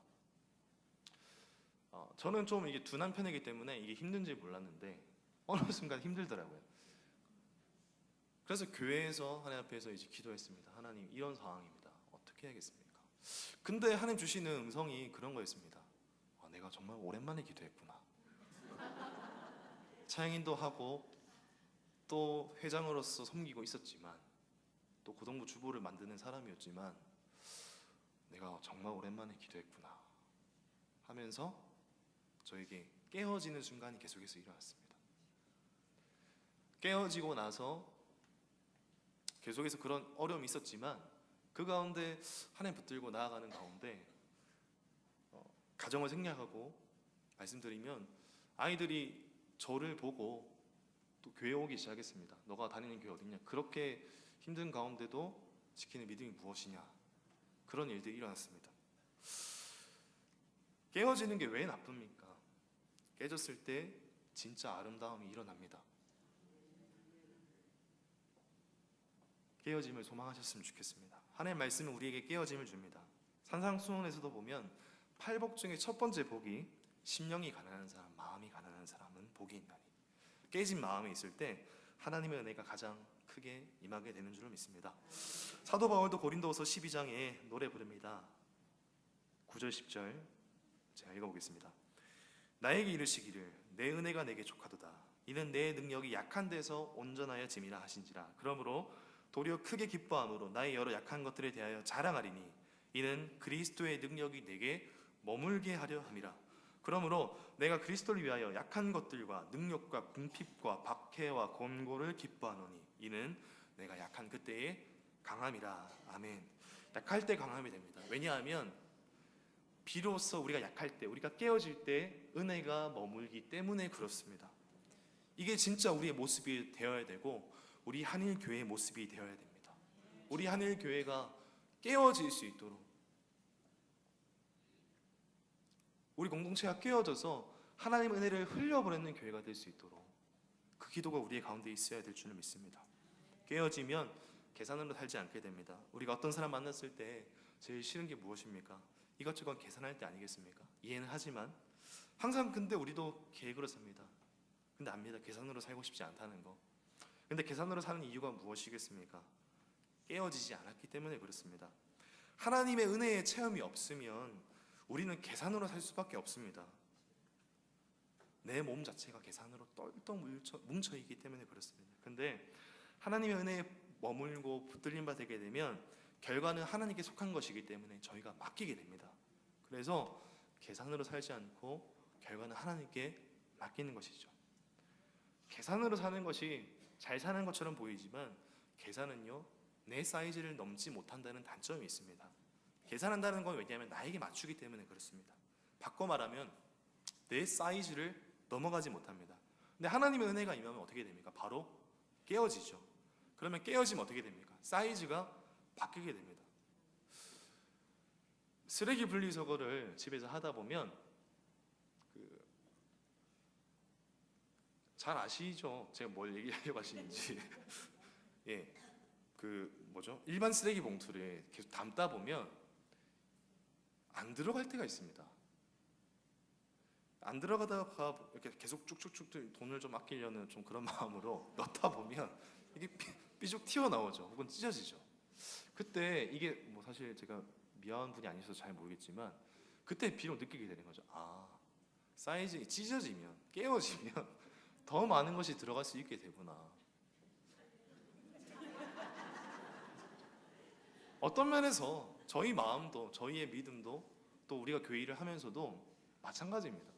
저는 좀 이게 둔한 편이기 때문에 이게 힘든지 몰랐는데 어느 순간 힘들더라고요. 그래서 교회에서 하나님 앞에서 이제 기도했습니다. 하나님 이런 상황입니다. 어떻게 해야겠습니까? 근데 하나님 주시는 음성이 그런 거였습니다. 내가 정말 오랜만에 기도했구나. 찬양인도 하고 또 회장으로서 섬기고 있었지만 또 고등부 주부를 만드는 사람이었지만 내가 정말 오랜만에 기도했구나 하면서 저에게 깨어지는 순간이 계속해서 일어났습니다. 깨어지고 나서 계속해서 그런 어려움이 있었지만 그 가운데 하나님 붙들고 나아가는 가운데 가정을 생략하고 말씀드리면 아이들이 저를 보고 또 교회 오기 시작했습니다. 너가 다니는 교회 어딨냐? 그렇게 힘든 가운데도 지키는 믿음이 무엇이냐? 그런 일들이 일어났습니다. 깨어지는 게 왜 나쁩니까? 깨졌을 때 진짜 아름다움이 일어납니다. 깨어짐을 소망하셨으면 좋겠습니다. 하나님의 말씀은 우리에게 깨어짐을 줍니다. 산상수훈에서도 보면 팔복 중에 첫 번째 복이 심령이 가난한 사람, 마음이 가난한 사람은 복이 있나니. 깨진 마음이 있을 때 하나님의 은혜가 가장 크게 임하게 되는 줄을 믿습니다. 사도 바울도 고린도후서 12장에 노래 부릅니다. 9절 10절 제가 읽어보겠습니다. 나에게 이르시기를 내 은혜가 내게 족하도다. 이는 내 능력이 약한 데서 온전하여 짐이라 하신지라. 그러므로 도리어 크게 기뻐함으로 나의 여러 약한 것들에 대하여 자랑하리니 이는 그리스도의 능력이 내게 머물게 하려 함이라. 그러므로 내가 그리스도를 위하여 약한 것들과 능력과 궁핍과 박해와 곤고를 기뻐하노니 이는 내가 약한 그때에 강함이라. 아멘. 약할 때 강함이 됩니다. 왜냐하면 비로소 우리가 약할 때, 우리가 깨어질 때 은혜가 머물기 때문에 그렇습니다. 이게 진짜 우리의 모습이 되어야 되고 우리 한일교회의 모습이 되어야 됩니다. 우리 한일교회가 깨어질 수 있도록, 우리 공동체가 깨어져서 하나님의 은혜를 흘려보내는 교회가 될 수 있도록 그 기도가 우리의 가운데 있어야 될 줄을 믿습니다. 깨어지면 계산으로 살지 않게 됩니다. 우리가 어떤 사람 만났을 때 제일 싫은 게 무엇입니까? 이것저것 계산할 때 아니겠습니까? 이해는 하지만 항상 근데 우리도 계획으로 삽니다. 근데 압니다. 계산으로 살고 싶지 않다는 거. 근데 계산으로 사는 이유가 무엇이겠습니까? 깨어지지 않았기 때문에 그렇습니다. 하나님의 은혜의 체험이 없으면 우리는 계산으로 살 수밖에 없습니다. 내 몸 자체가 계산으로 똘똘 뭉쳐있기 때문에 그렇습니다. 근데 하나님의 은혜에 머물고 붙들림 바 되게 되면 결과는 하나님께 속한 것이기 때문에 저희가 맡기게 됩니다. 그래서 계산으로 살지 않고 결과는 하나님께 맡기는 것이죠. 계산으로 사는 것이 잘 사는 것처럼 보이지만 계산은요, 내 사이즈를 넘지 못한다는 단점이 있습니다. 계산한다는 건 왜냐하면 나에게 맞추기 때문에 그렇습니다. 바꿔 말하면 내 사이즈를 넘어가지 못합니다. 근데 하나님의 은혜가 임하면 어떻게 됩니까? 바로 깨어지죠. 그러면 깨어지면 어떻게 됩니까? 사이즈가 바뀌게 됩니다. 쓰레기 분리수거를 집에서 하다 보면 잘 아시죠? 제가 뭘 얘기하려고 하시는지. 예, 일반 쓰레기 봉투를 계속 담다 보면 안 들어갈 때가 있습니다. 안 들어가다가 이렇게 계속 쭉쭉쭉 돈을 좀 아끼려는 좀 그런 마음으로 넣다 보면 이게 삐죽 튀어나오죠. 혹은 찢어지죠. 그때 이게 뭐 사실 제가 미화원 분이 아니셔서 잘 모르겠지만 그때 비록 느끼게 되는 거죠. 아, 사이즈 찢어지면, 깨어지면 더 많은 것이 들어갈 수 있게 되구나. 어떤 면에서 저희 마음도, 저희의 믿음도, 또 우리가 교회 일을 하면서도 마찬가지입니다.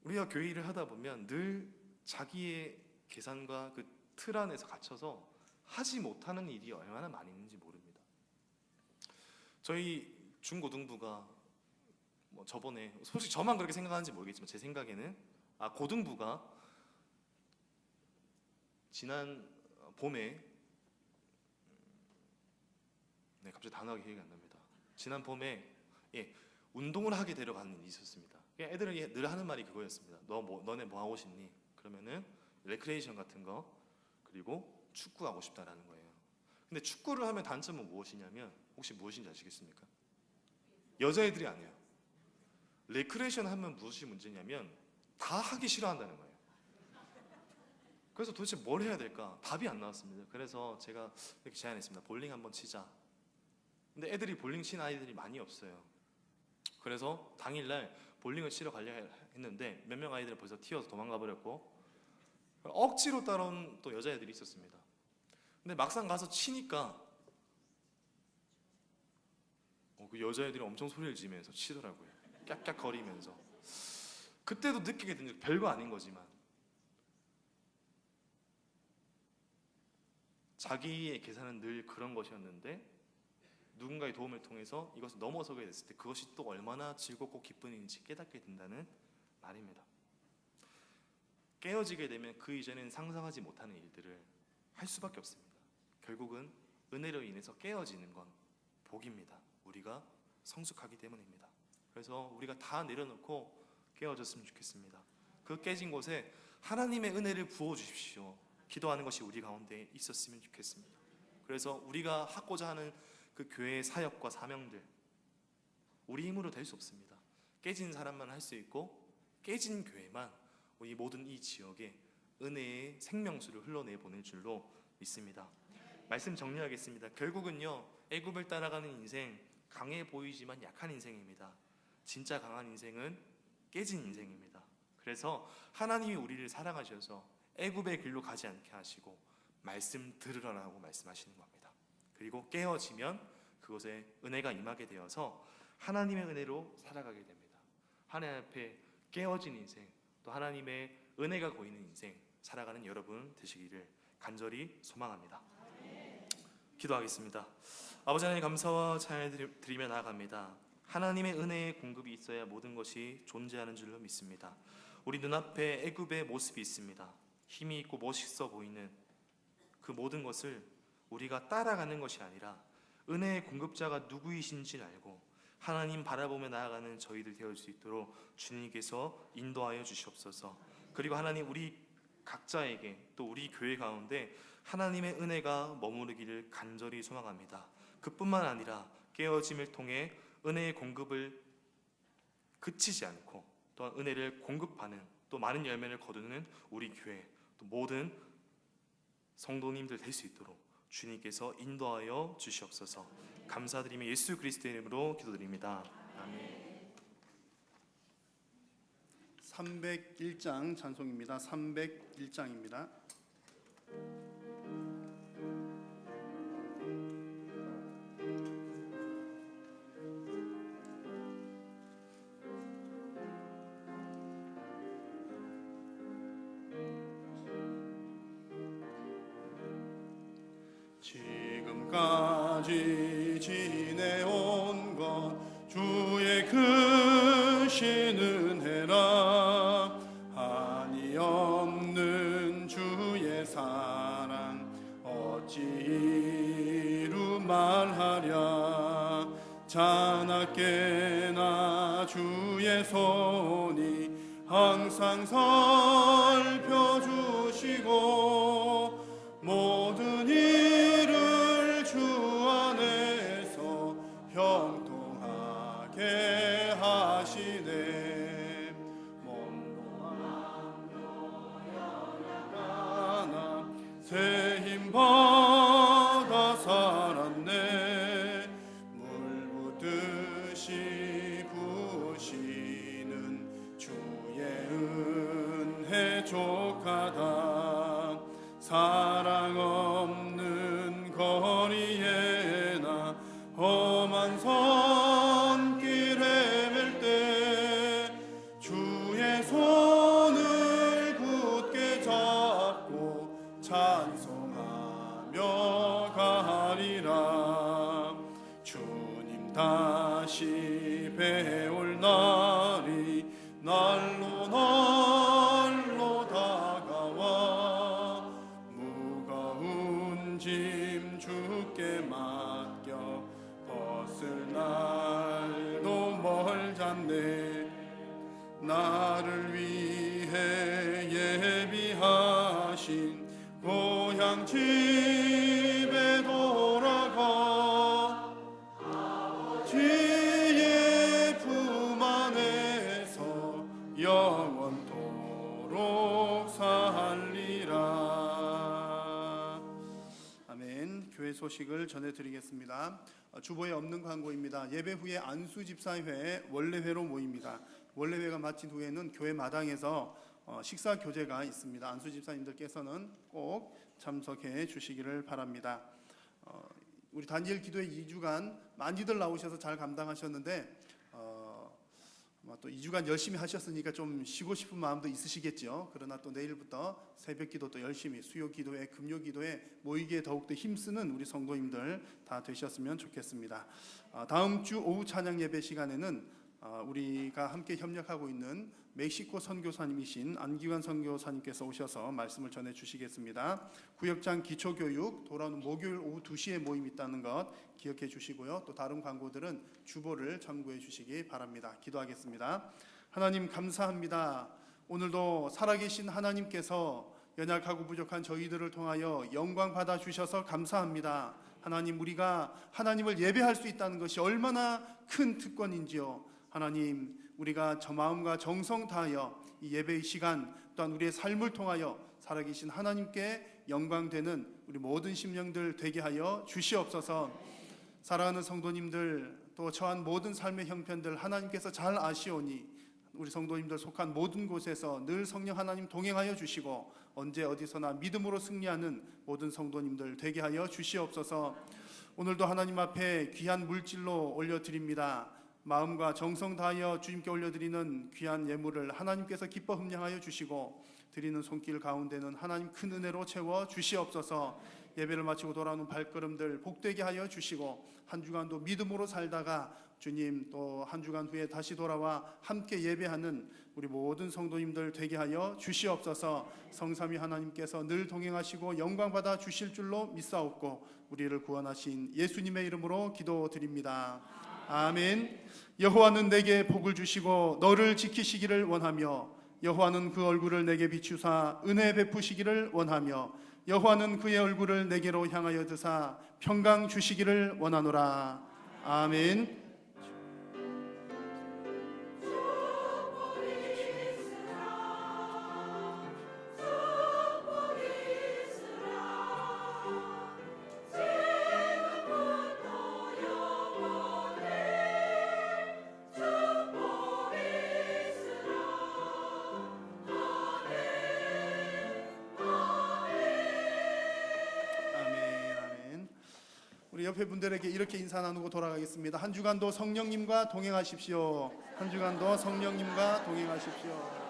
우리가 교회 일을 하다 보면 늘 자기의 계산과 그 틀 안에서 갇혀서 하지 못하는 일이 얼마나 많이 있는지 모릅니다. 저희 중고등부가 저번에, 솔직히 저만 그렇게 생각하는지 모르겠지만 제 생각에는 고등부가 지난 봄에, 갑자기 단어가 기억이 안 납니다. 지난 봄에 운동을 하게 데려가는 일이 있었습니다. 애들이 늘 하는 말이 그거였습니다. 너네 뭐 하고 싶니? 그러면은 레크레이션 같은 거, 그리고 축구하고 싶다라는 거예요. 근데 축구를 하면 단점은 무엇이냐면, 혹시 무엇인지 아시겠습니까? 여자애들이 안 해요. 레크레이션 하면 무엇이 문제냐면 다 하기 싫어한다는 거예요. 그래서 도대체 뭘 해야 될까? 답이 안 나왔습니다. 그래서 제가 이렇게 제안했습니다. 볼링 한번 치자. 근데 애들이 볼링 치는 아이들이 많이 없어요. 그래서 당일날 볼링을 치러 가려 했는데 몇 명 아이들은 벌써 튀어서 도망가 버렸고, 억지로 따라온 또 여자애들이 있었습니다. 근데 막상 가서 치니까 그 여자애들이 엄청 소리를 지면서 치더라고요. 깍깍거리면서. 그때도 느끼게 된 게 별거 아닌 거지만 자기의 계산은 늘 그런 것이었는데 누군가의 도움을 통해서 이것을 넘어서게 됐을 때 그것이 또 얼마나 즐겁고 기쁜 일인지 깨닫게 된다는 말입니다. 깨어지게 되면 그 이전에는 상상하지 못하는 일들을 할 수밖에 없습니다. 결국은 은혜로 인해서 깨어지는 건 복입니다. 우리가 성숙하기 때문입니다. 그래서 우리가 다 내려놓고 깨어졌으면 좋겠습니다. 그 깨진 곳에 하나님의 은혜를 부어주십시오. 기도하는 것이 우리 가운데 있었으면 좋겠습니다. 그래서 우리가 하고자 하는 그 교회의 사역과 사명들, 우리 힘으로 될 수 없습니다. 깨진 사람만 할 수 있고 깨진 교회만 우리 모든 이 지역에 은혜의 생명수를 흘러내 보낼 줄로 믿습니다. 말씀 정리하겠습니다. 결국은요, 애굽을 따라가는 인생, 강해 보이지만 약한 인생입니다. 진짜 강한 인생은 깨진 인생입니다. 그래서 하나님이 우리를 사랑하셔서 애굽의 길로 가지 않게 하시고 말씀 들으라고 말씀하시는 겁니다. 그리고 깨어지면 그곳에 은혜가 임하게 되어서 하나님의 은혜로 살아가게 됩니다. 하나님 앞에 깨어진 인생, 또 하나님의 은혜가 보이는 인생 살아가는 여러분 되시기를 간절히 소망합니다. 기도하겠습니다. 아버지 하나님, 감사와 찬양을 드리며 나아갑니다. 하나님의 은혜의 공급이 있어야 모든 것이 존재하는 줄로 믿습니다. 우리 눈앞에 애굽의 모습이 있습니다. 힘이 있고 멋있어 보이는 그 모든 것을 우리가 따라가는 것이 아니라 은혜의 공급자가 누구이신지 알고 하나님 바라보며 나아가는 저희들 되어줄 수 있도록 주님께서 인도하여 주시옵소서. 그리고 하나님, 우리 각자에게 또 우리 교회 가운데 하나님의 은혜가 머무르기를 간절히 소망합니다. 그뿐만 아니라 깨어짐을 통해 은혜의 공급을 그치지 않고 또한 은혜를 공급하는 또 많은 열매를 거두는 우리 교회 또 모든 성도님들 될 수 있도록 주님께서 인도하여 주시옵소서. 감사드리며 예수 그리스도의 이름으로 기도드립니다. 아멘. 301장 찬송입니다. 301장입니다. 지금까지 지내온 것 주의 크신 은혜라. 한이 없는 주의 사랑 어찌 이루 말하랴. 자나깨나 주의 손이 항상 살펴주시고 모든 일을 주 안에서 형통하게 하시네. 몸도 하나 새 힘 받아 살았네. 물 붓듯이 부으시는 주의 은혜 족하다. 사랑 없는 거리에 나 험한 손길 헤맬 때 주의 손을 굳게 잡고 찬송하며 가리라. 주님 다시 배울 날이 날로 날로 다가와 무거운 짐 주께 맡겨 벗을 날도 멀잖네. 나를 위해 예비하신 고향 집에 돌아가 아버지의 품 안에서 영원토록 살리라. 아멘. 교회 소식을 전해드리겠습니다. 주보에 없는 광고입니다. 예배 후에 안수집사회 원래회로 모입니다. 원래회가 마친 후에는 교회 마당에서 식사 교제가 있습니다. 안수집사님들께서는 꼭 참석해 주시기를 바랍니다. 우리 단일 기도회 2주간 많이들 나오셔서 잘 감당하셨는데 또 2주간 열심히 하셨으니까 좀 쉬고 싶은 마음도 있으시겠죠. 그러나 또 내일부터 새벽기도 또 열심히 수요기도회, 금요기도회 모이기에 더욱더 힘쓰는 우리 성도님들 다 되셨으면 좋겠습니다. 다음 주 오후 찬양 예배 시간에는 우리가 함께 협력하고 있는 멕시코 선교사님이신 안기관 선교사님께서 오셔서 말씀을 전해 주시겠습니다. 구역장 기초교육 돌아오는 목요일 오후 2시에 모임이 있다는 것 기억해 주시고요. 또 다른 광고들은 주보를 참고해 주시기 바랍니다. 기도하겠습니다. 하나님 감사합니다. 오늘도 살아계신 하나님께서 연약하고 부족한 저희들을 통하여 영광 받아 주셔서 감사합니다. 하나님, 우리가 하나님을 예배할 수 있다는 것이 얼마나 큰 특권인지요. 하나님, 우리가 저 마음과 정성 다하여 이 예배의 시간 또한 우리의 삶을 통하여 살아계신 하나님께 영광되는 우리 모든 심령들 되게 하여 주시옵소서. 사랑하는 성도님들, 또 처한 모든 삶의 형편들 하나님께서 잘 아시오니 우리 성도님들 속한 모든 곳에서 늘 성령 하나님 동행하여 주시고 언제 어디서나 믿음으로 승리하는 모든 성도님들 되게 하여 주시옵소서. 오늘도 하나님 앞에 귀한 물질로 올려드립니다. 마음과 정성 다하여 주님께 올려드리는 귀한 예물을 하나님께서 기뻐 흠량하여 주시고 드리는 손길 가운데는 하나님 큰 은혜로 채워 주시옵소서. 예배를 마치고 돌아오는 발걸음들 복되게 하여 주시고 한 주간도 믿음으로 살다가 주님 또 한 주간 후에 다시 돌아와 함께 예배하는 우리 모든 성도님들 되게 하여 주시옵소서. 성삼위 하나님께서 늘 동행하시고 영광받아 주실 줄로 믿사옵고 우리를 구원하신 예수님의 이름으로 기도드립니다. 아멘. 여호와는 내게 복을 주시고 너를 지키시기를 원하며 여호와는 그 얼굴을 내게 비추사 은혜 베푸시기를 원하며 여호와는 그의 얼굴을 내게로 향하여 드사 평강 주시기를 원하노라. 아멘. 우리 옆에 분들에게 이렇게 인사 나누고 돌아가겠습니다. 한 주간도 성령님과 동행하십시오. 한 주간도 성령님과 동행하십시오.